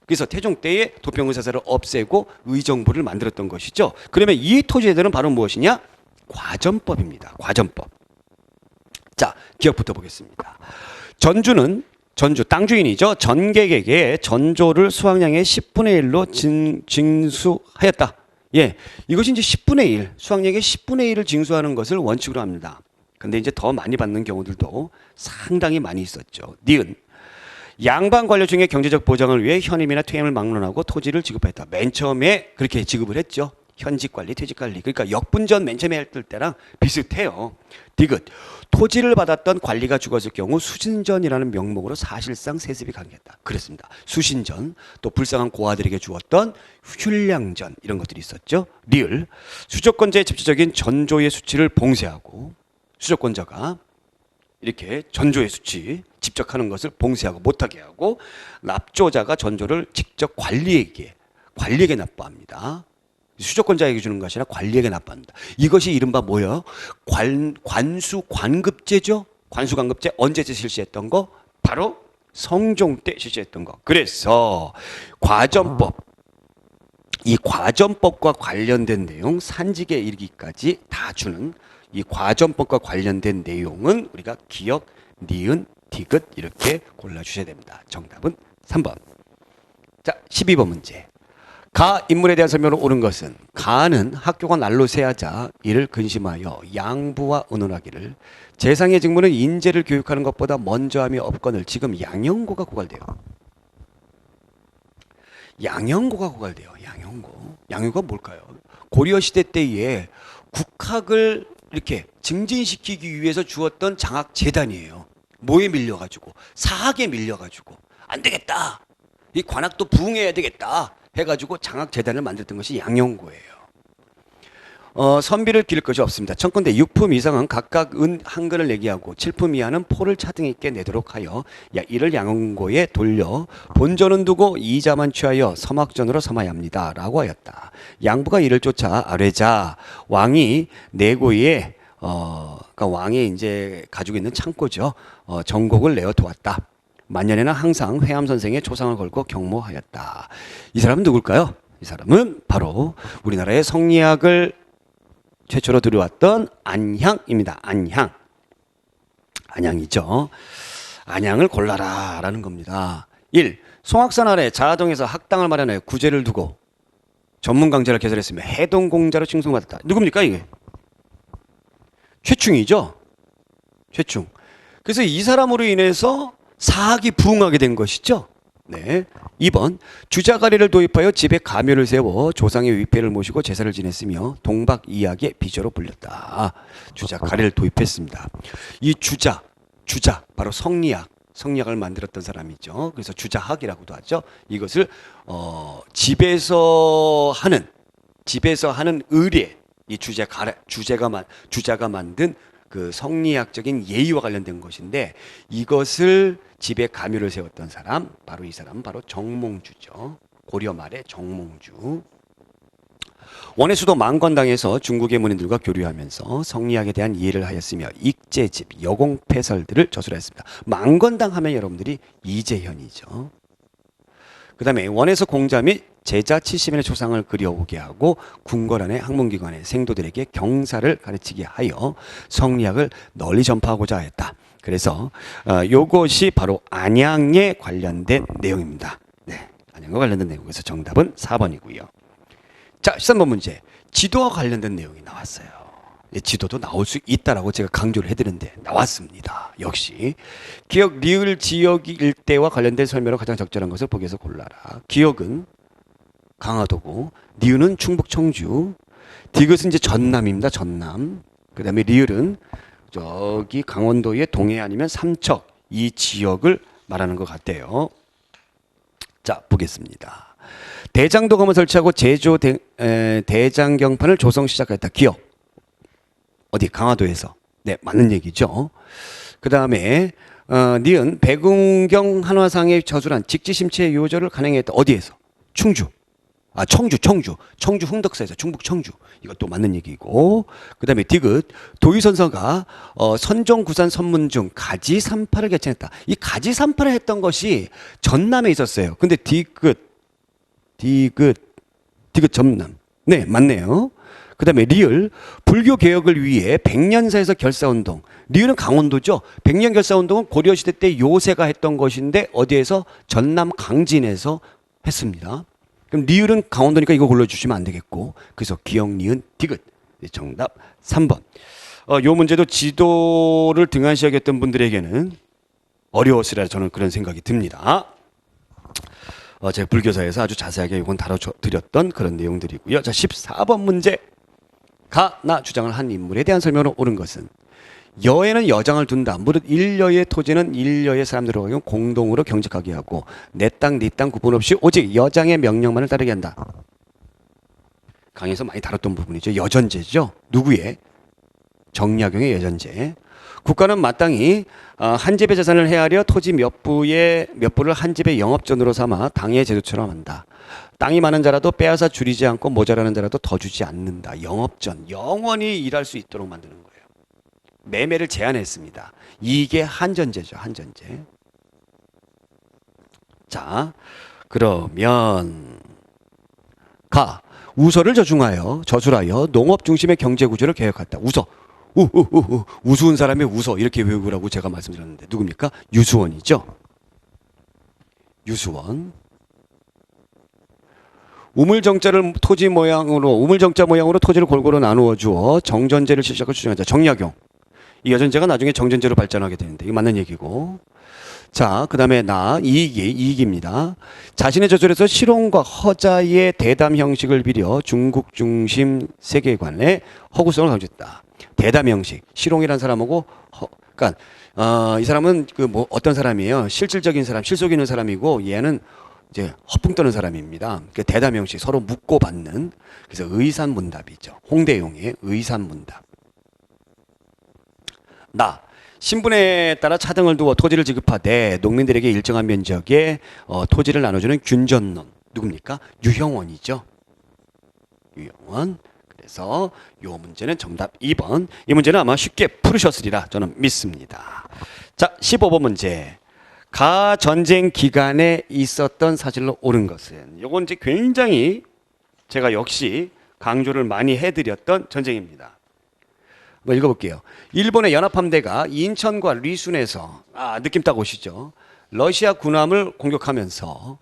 그래서 태종 때에 도평의사사를 없애고 의정부를 만들었던 것이죠. 그러면 이 토지제도는 바로 무엇이냐? 과전법입니다. 과전법. 자, 기억부터 보겠습니다. 전주 땅주인이죠. 전객에게 전조를 수확량의 10분의 1로 징수하였다. 예, 이것이 이제 10분의 1, 수확량의 10분의 1을 징수하는 것을 원칙으로 합니다. 근데 이제 더 많이 받는 경우들도 상당히 많이 있었죠. 니은 양반 관료 중에 경제적 보장을 위해 현임이나 퇴임을 막론하고 토지를 지급했다. 맨 처음에 그렇게 지급을 했죠. 현직 관리, 퇴직 관리. 그러니까 역분전 맨 처음에 했을 때랑 비슷해요. 디귿 토지를 받았던 관리가 죽었을 경우 수신전이라는 명목으로 사실상 세습이 가능했다. 그렇습니다. 수신전, 또 불쌍한 고아들에게 주었던 훌량전 이런 것들이 있었죠. 리을 수조권자의 집체적인 전조의 수치를 봉쇄하고 수조권자가 이렇게 전조의 수치 집적하는 것을 봉쇄하고 못하게 하고 납조자가 전조를 직접 관리에게 납부합니다. 수조권자에게 주는 것이 아니라 관리에게 납부합니다. 이것이 이른바 뭐예요? 관수관급제죠. 관수관급제 언제 실시했던 거? 바로 성종 때 실시했던 거. 그래서 과전법, 이 과전법과 관련된 내용, 산직에 이르기까지 다 주는 이 과전법과 관련된 내용은 우리가 기역, 니은, 디귿 이렇게 골라주셔야 됩니다. 정답은 3번. 자, 12번 문제. 가 인물에 대한 설명으로 옳은 것은 가는 학교가 날로 새하자 이를 근심하여 양부와 의논하기를 재상의 직무는 인재를 교육하는 것보다 먼저함이 없거늘 지금 양형고가 고갈돼요. 양형고가 고갈돼요. 양형고. 양형고가 뭘까요? 고려시대 때에 국학을 이렇게 증진시키기 위해서 주었던 장학재단이에요. 뭐에 밀려가지고? 사학에 밀려가지고 안 되겠다. 이 관학도 부흥해야 되겠다 해가지고 장학재단을 만들었던 것이 양형고예요. 선비를 기를 것이 없습니다. 청컨대 6품 이상은 각각 은 한근을 내게 하고 7품 이하는 포를 차등 있게 내도록 하여 이를 양형고에 돌려 본전은 두고 이자만 취하여 서막전으로 삼아야 합니다. 라고 하였다. 양부가 이를 쫓아 아뢰자 왕이 내고에 그러니까 왕이 이제 가지고 있는 창고죠. 정곡을 내어 도왔다. 만년에는 항상 회암 선생의 초상을 걸고 경모하였다. 이 사람은 누굴까요? 이 사람은 바로 우리나라의 성리학을 최초로 들여왔던 안향입니다. 안향. 안향이죠. 안향을 골라라 라는 겁니다. 1. 송악산 아래 자하동에서 학당을 마련하여 구제를 두고 전문 강좌를 개설했으며 해동공자로 칭송받았다. 누굽니까 이게? 최충이죠. 최충. 그래서 이 사람으로 인해서 사학이 부흥하게 된 것이죠. 네. 2번 주자가리를 도입하여 집에 가묘를 세워 조상의 위패를 모시고 제사를 지냈으며 동박이학의 비조로 불렸다. 주자가리를 도입했습니다. 이 주자 바로 성리학을 만들었던 사람이죠. 그래서 주자학이라고도 하죠. 이것을 집에서 하는 의례, 이 주자가 만든 그 성리학적인 예의와 관련된 것인데 이것을 집에 가묘를 세웠던 사람 바로 이 사람 바로 정몽주죠. 고려 말의 정몽주. 원의 수도 망건당에서 중국의 문인들과 교류하면서 성리학에 대한 이해를 하였으며 익제집, 여공패설들을 저술했습니다. 망건당 하면 여러분들이 이재현이죠. 그 다음에 원에서 공자 및 제자 70인의 초상을 그려오게 하고 궁궐안의 학문기관의 생도들에게 경사를 가르치게 하여 성리학을 널리 전파하고자 했다. 그래서 요것이 바로 안양에 관련된 내용입니다. 네, 안양과 관련된 내용에서 정답은 4번이고요. 자, 13번 문제. 지도와 관련된 내용이 나왔어요. 지도도 나올 수 있다라고 제가 강조를 해드렸는데 나왔습니다. 역시 기역 리을 지역 일대와 관련된 설명으로 가장 적절한 것을 보기에서 골라라. 기역은 강화도고 니은은 충북 청주, 디귿은 이제 전남입니다. 전남. 그 다음에 리을은 저기 강원도의 동해 아니면 삼척 이 지역을 말하는 것 같아요. 자, 보겠습니다. 대장도감을 설치하고 제조 대장경판을 조성 시작했다. 기역 어디 강화도에서. 네, 맞는 얘기죠. 그 다음에 니은 백운경 한화상에 저술한 직지심체 요절을 간행했다. 어디에서? 충주. 청주 흥덕사에서 충북 청주. 이것도 맞는 얘기고. 그 다음에 디귿 도의선서가 선종구산 선문 중 가지삼파를 개천했다. 이 가지삼파를 했던 것이 전남에 있었어요. 근데 디귿 전남. 네, 맞네요. 그 다음에 리을 불교 개혁을 위해 백년사에서 결사운동. 리을은 강원도죠. 백년결사운동은 고려시대 때 요새가 했던 것인데 어디에서? 전남 강진에서 했습니다. 그럼 리을은 강원도니까 이거 골라주시면 안 되겠고. 그래서 기역 니은 디귿. 정답 3번. 요 문제도 지도를 등한시하겠던 분들에게는 어려웠으리라 저는 그런 생각이 듭니다. 제가 불교사에서 아주 자세하게 이건 다뤄드렸던 그런 내용들이고요. 자, 14번 문제. 가나 주장을 한 인물에 대한 설명으로 옳은 것은 여에는 여장을 둔다. 무릇 일여의 토지는 일여의 사람들에게 공동으로 경작하게 하고 내 땅, 네 땅 구분 없이 오직 여장의 명령만을 따르게 한다. 강의에서 많이 다뤘던 부분이죠. 여전제죠. 누구의? 정약용의 여전제. 국가는 마땅히 한 집의 재산을 헤아려 토지 몇 부를 한 집의 영업전으로 삼아 당의 제도처럼 한다. 땅이 많은 자라도 빼앗아 줄이지 않고 모자라는 자라도 더 주지 않는다. 영업전, 영원히 일할 수 있도록 만드는 거예요. 매매를 제한했습니다. 이게 한전제죠. 한전제. 자, 그러면 우서를 저술하여 농업 중심의 경제 구조를 개혁했다. 우스운 사람이 우서 이렇게 외우라고 제가 말씀드렸는데 누굽니까? 유수원이죠. 유수원. 우물정자 모양으로 토지를 골고루 나누어 주어 정전제를 실시하고 추진하자. 정약용. 이 여전제가 나중에 정전제로 발전하게 되는데 이거 맞는 얘기고. 자, 그 다음에 이익입니다. 자신의 저술에서 실용과 허자의 대담 형식을 빌려 중국 중심 세계관의 허구성을 강조했다. 대담 형식. 실용이라는 사람하고 그러니까 이 사람은 어떤 사람이에요? 실질적인 사람, 실속 있는 사람이고 얘는 이제 허풍 떠는 사람입니다. 대담 형식, 서로 묻고 받는. 그래서 의산문답이죠. 홍대용의 의산문답. 신분에 따라 차등을 두어 토지를 지급하되 농민들에게 일정한 면적의 토지를 나눠주는 균전론. 누굽니까? 유형원이죠. 유형원. 그래서 이 문제는 정답 2번. 이 문제는 아마 쉽게 풀으셨으리라 저는 믿습니다. 자, 15번 문제. 가전쟁 기간에 있었던 사실로 옳은 것은. 요건 이제 굉장히 제가 역시 강조를 많이 해드렸던 전쟁입니다. 한번 읽어볼게요. 일본의 연합함대가 인천과 리순에서 느낌 딱 오시죠. 러시아 군함을 공격하면서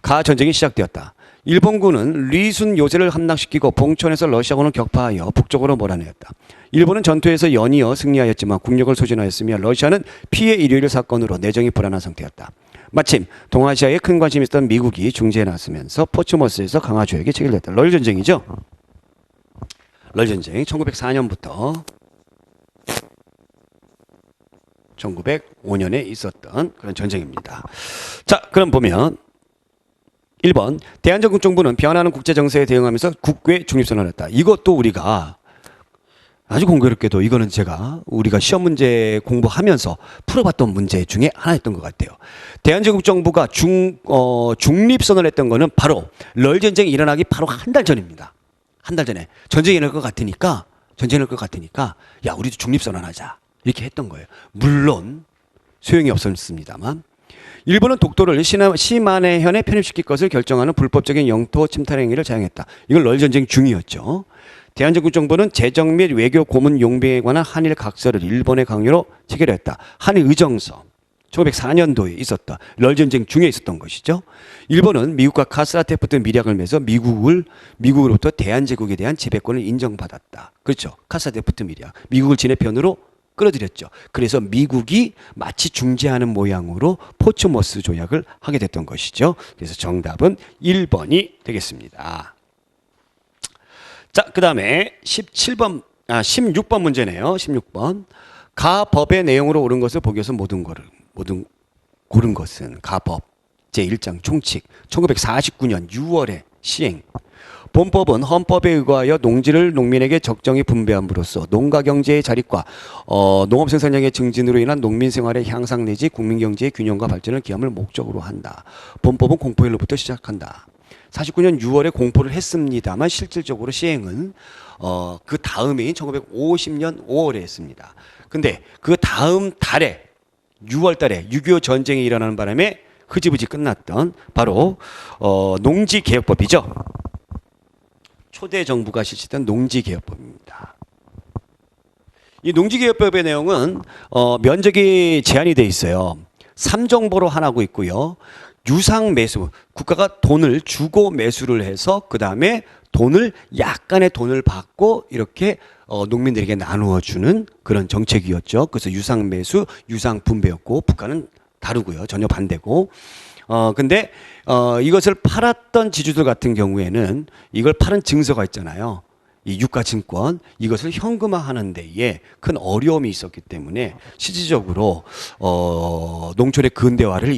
가전쟁이 시작되었다. 일본군은 리순 요새를 함락시키고 봉천에서 러시아군을 격파하여 북쪽으로 몰아내었다. 일본은 전투에서 연이어 승리하였지만 국력을 소진하였으며 러시아는 피해 일요일 사건으로 내정이 불안한 상태였다. 마침 동아시아에 큰 관심이 있었던 미국이 중재에 나서면서 포츠머스에서 강화 조약이 체결됐다. 럴전쟁이죠. 럴전쟁 1904년부터 1905년에 있었던 그런 전쟁입니다. 자, 그럼 보면 1번 대한민국 정부는 변하는 국제 정세에 대응하면서 국외 중립선언을 했다. 이것도 우리가 아주 공교롭게도 이거는 우리가 시험 문제 공부하면서 풀어봤던 문제 중에 하나였던 것 같아요. 대한민국 정부가 중립선언을 했던 거는 바로 럴전쟁이 일어나기 바로 한 달 전입니다. 한 달 전에 전쟁이 일어날 것 같으니까 야, 우리도 중립선언하자 이렇게 했던 거예요. 물론 소용이 없었습니다만 일본은 독도를 시마네현에 편입시킬 것을 결정하는 불법적인 영토 침탈 행위를 자행했다. 이건 럴전쟁 중이었죠. 대한민국 정부는 재정 및 외교 고문 용병에 관한 한일 각서를 일본의 강요로 체결했다. 한일 의정서 1904년도에 있었다. 럴전쟁 중에 있었던 것이죠. 일본은 미국과 카스라테프트 밀약을 맺어 미국으로부터 대한제국에 대한 지배권을 인정받았다. 그렇죠. 카스라테프트 밀약. 미국을 지네편으로 끌어들였죠. 그래서 미국이 마치 중재하는 모양으로 포츠머스 조약을 하게 됐던 것이죠. 그래서 정답은 1번이 되겠습니다. 자, 그 다음에 16번 문제네요. 16번. 가법의 내용으로 옳은 것을 보기 위해서 모든 고른 것은 가법 제1장 총칙 1949년 6월에 시행. 본법은 헌법에 의거하여 농지를 농민에게 적정히 분배함으로써 농가 경제의 자립과 농업 생산량의 증진으로 인한 농민 생활의 향상 내지 국민 경제의 균형과 발전을 기함을 목적으로 한다. 본법은 공포일로부터 시작한다. 49년 6월에 공포를 했습니다만 실질적으로 시행은 그 다음인 1950년 5월에 했습니다. 근데 그 다음 달에 6월 달에 6.25 전쟁이 일어나는 바람에 흐지부지 끝났던 바로 농지개혁법이죠. 초대 정부가 실시했던 농지개혁법입니다. 이 농지개혁법의 내용은 면적이 제한이 돼 있어요. 3정보로 하나고 있고요. 유상 매수, 국가가 돈을 주고 매수를 해서 그 다음에 약간의 돈을 받고 이렇게 농민들에게 나누어 주는 그런 정책이었죠. 그래서 유상 매수, 유상 분배였고 북한은 다르고요. 전혀 반대고. 근데 이것을 팔았던 지주들 같은 경우에는 이걸 파는 증서가 있잖아요. 이 유가증권 이것을 현금화하는 데에 큰 어려움이 있었기 때문에 실질적으로 농촌의 근대화를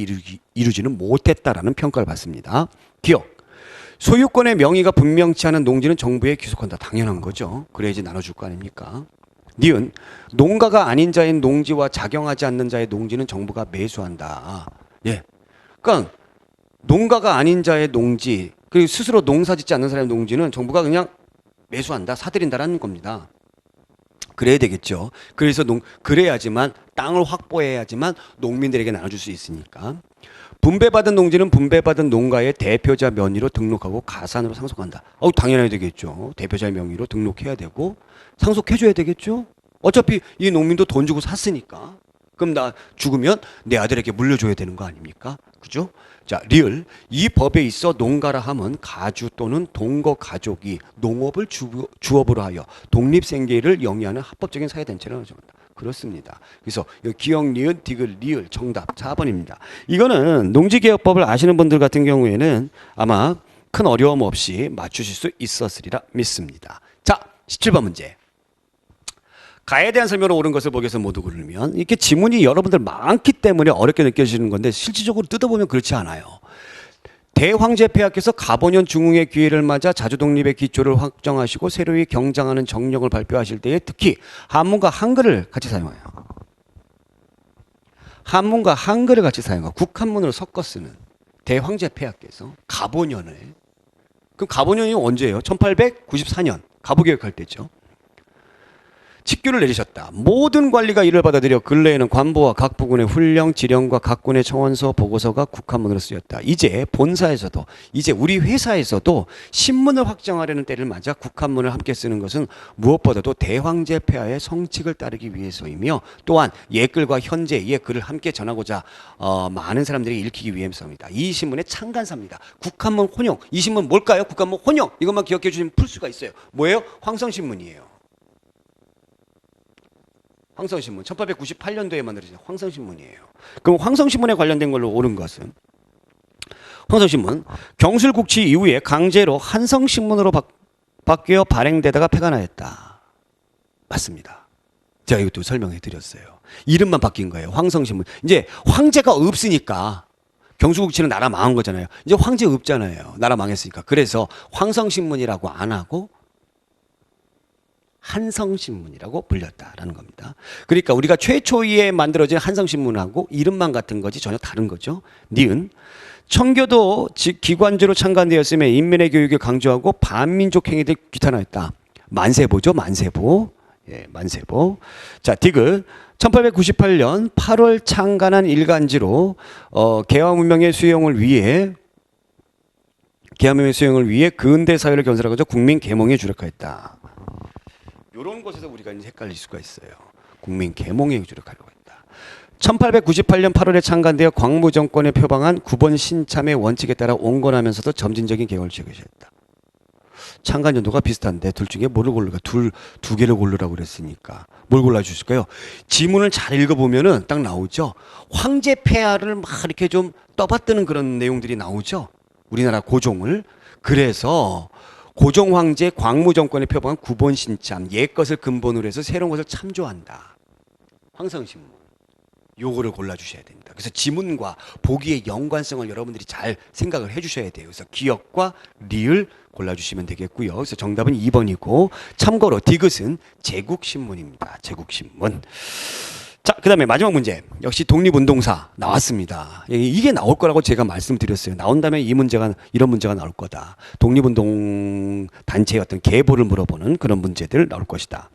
이루지는 못했다라는 평가를 받습니다. 기억. 소유권의 명의가 분명치 않은 농지는 정부에 귀속한다. 당연한 거죠. 그래야지 나눠줄 거 아닙니까? 니은 농가가 아닌 자인 농지와 작용하지 않는 자의 농지는 정부가 매수한다. 예. 그러니까 농가가 아닌 자의 농지 그 스스로 농사 짓지 않는 사람의 농지는 정부가 그냥 매수한다, 사들인다라는 겁니다. 그래야 되겠죠. 그래서 그래야지만 땅을 확보해야지만 농민들에게 나눠줄 수 있으니까. 분배받은 농지는 분배받은 농가의 대표자 명의로 등록하고 가산으로 상속한다. 당연해야 되겠죠. 대표자의 명의로 등록해야 되고 상속해줘야 되겠죠. 어차피 이 농민도 돈 주고 샀으니까. 그럼 나 죽으면 내 아들에게 물려줘야 되는 거 아닙니까? 그죠? 자, 리을. 이 법에 있어 농가라 함은 가주 또는 동거 가족이 농업을 주업으로 하여 독립생계를 영위하는 합법적인 사회단체를 정한다. 그렇습니다. 그래서 기역, 니은, 디귿, 리을 정답 4번입니다. 이거는 농지개혁법을 아시는 분들 같은 경우에는 아마 큰 어려움 없이 맞추실 수 있었으리라 믿습니다. 자, 17번 문제. 가에 대한 설명으로 옳은 것을 보기 위해서 모두 고르면 이렇게 지문이 여러분들 많기 때문에 어렵게 느껴지는 건데 실질적으로 뜯어보면 그렇지 않아요. 대황제 폐하께서 가보년 중흥의 기회를 맞아 자주독립의 기초를 확정하시고 새로이 경장하는 정령을 발표하실 때에 특히 한문과 한글을 같이 사용해요. 한문과 한글을 같이 사용하고 국한문으로 섞어 쓰는 대황제 폐하께서 가보년을, 그럼 가보년이 언제예요? 1894년 가부개혁할 때죠. 직규를 내리셨다. 모든 관리가 이를 받아들여 근래에는 관부와 각 부군의 훈령, 지령과 각 군의 청원서, 보고서가 국한문으로 쓰였다. 이제 본사에서도, 이제 우리 회사에서도 신문을 확정하려는 때를 맞아 국한문을 함께 쓰는 것은 무엇보다도 대황제 폐하의 성칙을 따르기 위해서이며 또한 옛글과 현재 옛 글을 함께 전하고자 많은 사람들이 읽히기 위해서입니다. 이 신문의 창간사입니다. 국한문 혼용. 이 신문 뭘까요? 국한문 혼용. 이것만 기억해 주시면 풀 수가 있어요. 뭐예요? 황성신문이에요. 황성신문 1898년도에 만들어진 황성신문이에요. 그럼 황성신문에 관련된 걸로 옳은 것은 황성신문 경술국치 이후에 강제로 한성신문으로 바뀌어 발행되다가 폐간하였다. 맞습니다. 제가 이것도 설명해 드렸어요. 이름만 바뀐 거예요. 황성신문. 이제 황제가 없으니까 경술국치는 나라 망한 거잖아요. 이제 황제 없잖아요. 나라 망했으니까. 그래서 황성신문이라고 안 하고 한성신문이라고 불렸다라는 겁니다. 그러니까 우리가 최초에 만들어진 한성신문하고 이름만 같은 거지 전혀 다른 거죠. 니은 청교도 기관주로 창간되었음에 인민의 교육을 강조하고 반민족 행위들 규탄하였다. 만세보죠. 만세보. 예, 만세보. 자, 디귿 1898년 8월 창간한 일간지로 개화문명의 수용을 위해 근대 사회를 건설하고자 국민 계몽에 주력하였다. 이런 것에서 우리가 이제 헷갈릴 수가 있어요. 국민 계몽에 주력하려고 했다. 1898년 8월에 창간되어 광무 정권에 표방한 9번 신참의 원칙에 따라 온건하면서도 점진적인 개혁을 제시했다. 창간 연도가 비슷한데 둘 중에 뭐를 고를까? 두 개를 고르라고 그랬으니까 뭘 골라주실까요? 지문을 잘 읽어보면은 딱 나오죠. 황제 폐하를 막 이렇게 좀 떠받드는 그런 내용들이 나오죠. 우리나라 고종을. 그래서 고종 황제 광무 정권에 표방한 9번 신참, 옛 것을 근본으로 해서 새로운 것을 참조한다. 황성신문. 요거를 골라주셔야 됩니다. 그래서 지문과 보기의 연관성을 여러분들이 잘 생각을 해주셔야 돼요. 그래서 기역과 리을 골라주시면 되겠고요. 그래서 정답은 2번이고 참고로 디귿은 제국신문입니다. 제국신문. 자, 그 다음에 마지막 문제. 역시 독립운동사 나왔습니다. 이게 나올 거라고 제가 말씀드렸어요. 나온다면 이런 문제가 나올 거다. 독립운동 단체의 어떤 계보를 물어보는 그런 문제들 나올 것이다.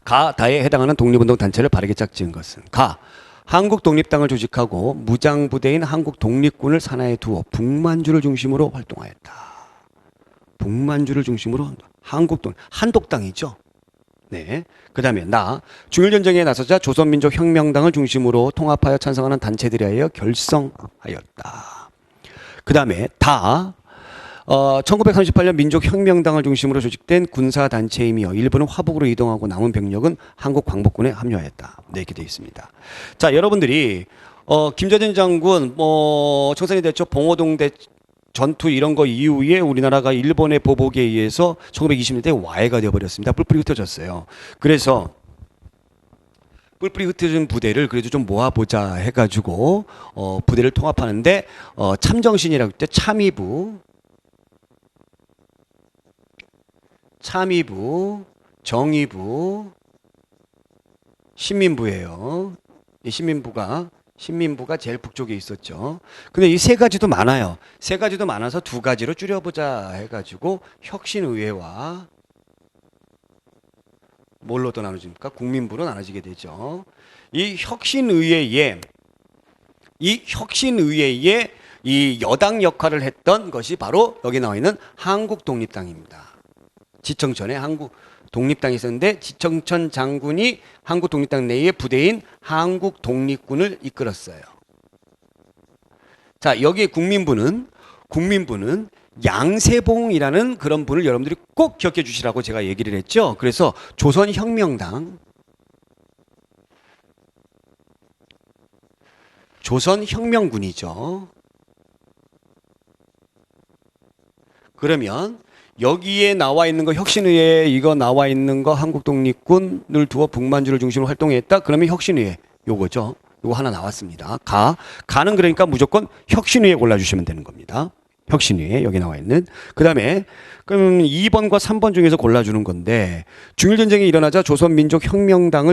가, 다에 해당하는 독립운동 단체를 바르게 짝지은 것은 가, 한국 독립당을 조직하고 무장부대인 한국 독립군을 산하에 두어 북만주를 중심으로 활동하였다. 북만주를 중심으로 한독당이죠. 네. 그 다음에 나 중일전쟁에 나서자 조선민족혁명당을 중심으로 통합하여 찬성하는 단체들에 하여 결성하였다. 그 다음에 다 1938년 민족혁명당을 중심으로 조직된 군사단체이며 일부는 화북으로 이동하고 남은 병력은 한국광복군에 합류하였다. 네, 이렇게 되어 있습니다. 자, 여러분들이 김대중 장군 청산리 대첩 봉오동 전투 이런 거 이후에 우리나라가 일본의 보복에 의해서 1920년대 와해가 되어버렸습니다. 뿔뿔이 흩어졌어요. 그래서 뿔뿔이 흩어진 부대를 그래도 좀 모아보자 해가지고 부대를 통합하는데 참정신이라고 할 때 참의부, 정의부, 신민부예요. 이 신민부가 신민부가 제일 북쪽에 있었죠. 근데 이 세 가지도 많아요. 세 가지도 많아서 두 가지로 줄여보자 해가지고 혁신의회와 뭘로 또 나눠집니까? 국민부로 나눠지게 되죠. 이 혁신의회에 이 여당 역할을 했던 것이 바로 여기 나와 있는 한국독립당입니다. 지청천에 한국독립당이 있었는데 지청천 장군이 한국독립당 내의 부대인 한국독립군을 이끌었어요. 자, 여기에 국민부는 양세봉이라는 그런 분을 여러분들이 꼭 기억해 주시라고 제가 얘기를 했죠. 그래서 조선혁명군이죠. 그러면 여기에 나와 있는 거 혁신의회 이거 나와 있는 거 한국독립군을 두어 북만주를 중심으로 활동했다. 그러면 혁신의회 요거죠. 요거 하나 나왔습니다. 가는 그러니까 무조건 혁신의회 골라주시면 되는 겁니다. 혁신위에 여기 나와 있는. 그다음에 그럼 2번과 3번 중에서 골라주는 건데 중일전쟁이 일어나자 조선민족혁명당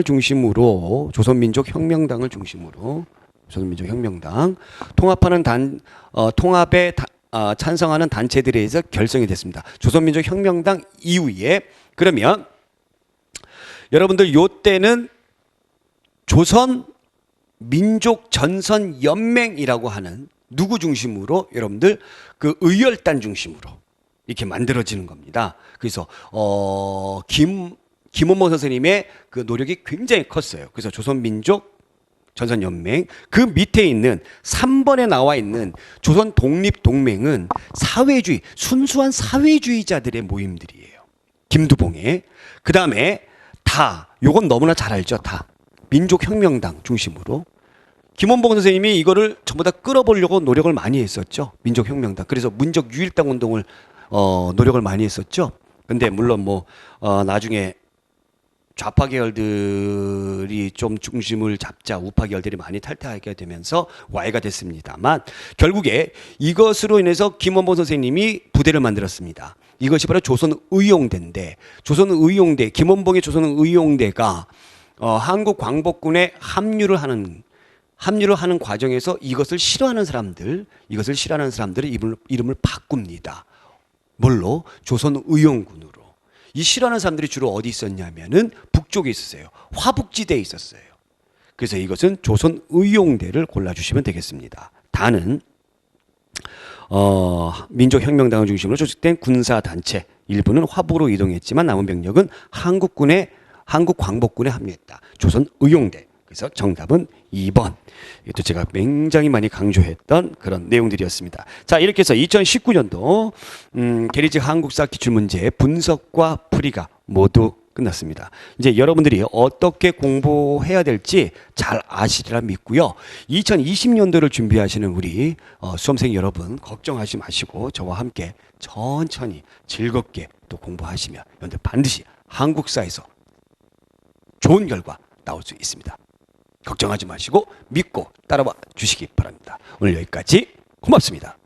통합에 찬성하는 단체들에 의해서 결성이 됐습니다. 조선민족혁명당 이후에 그러면 여러분들 요때는 조선민족전선연맹이라고 하는 누구 중심으로 여러분들 그 의열단 중심으로 이렇게 만들어지는 겁니다. 그래서 김원모 선생님의 그 노력이 굉장히 컸어요. 그래서 조선민족 전선연맹 그 밑에 있는 3번에 나와 있는 조선독립동맹은 사회주의 순수한 사회주의자들의 모임들이에요. 김두봉의 그 다음에 요건 너무나 잘 알죠. 민족혁명당 중심으로 김원봉 선생님이 이거를 전부 다 끌어보려고 노력을 많이 했었죠. 민족혁명당. 그래서 민족유일당 운동을 노력을 많이 했었죠. 근데 물론 나중에 좌파 계열들이 좀 중심을 잡자 우파 계열들이 많이 탈퇴하게 되면서 와해가 됐습니다만 결국에 이것으로 인해서 김원봉 선생님이 부대를 만들었습니다. 이것이 바로 조선의용대인데 김원봉의 조선의용대가 한국 광복군에 합류를 하는 과정에서 이것을 싫어하는 사람들의 이름을 바꿉니다. 뭘로? 조선의용군으로. 이 싫어하는 사람들이 주로 어디 있었냐면은 북쪽에 있었어요. 화북지대에 있었어요. 그래서 이것은 조선의용대를 골라주시면 되겠습니다. 다는 민족혁명당을 중심으로 조직된 군사단체 일부는 화북으로 이동했지만 남은 병력은 한국광복군에 합류했다. 조선의용대. 그래서 정답은 2번. 이것도 제가 굉장히 많이 강조했던 그런 내용들이었습니다. 자, 이렇게 해서 2019년도 계리직 한국사 기출문제 분석과 풀이가 모두 끝났습니다. 이제 여러분들이 어떻게 공부해야 될지 잘 아시리라 믿고요. 2020년도를 준비하시는 우리 수험생 여러분 걱정하지 마시고 저와 함께 천천히 즐겁게 또 공부하시면 여러분들 반드시 한국사에서 좋은 결과 나올 수 있습니다. 걱정하지 마시고 믿고 따라와 주시기 바랍니다. 오늘 여기까지 고맙습니다.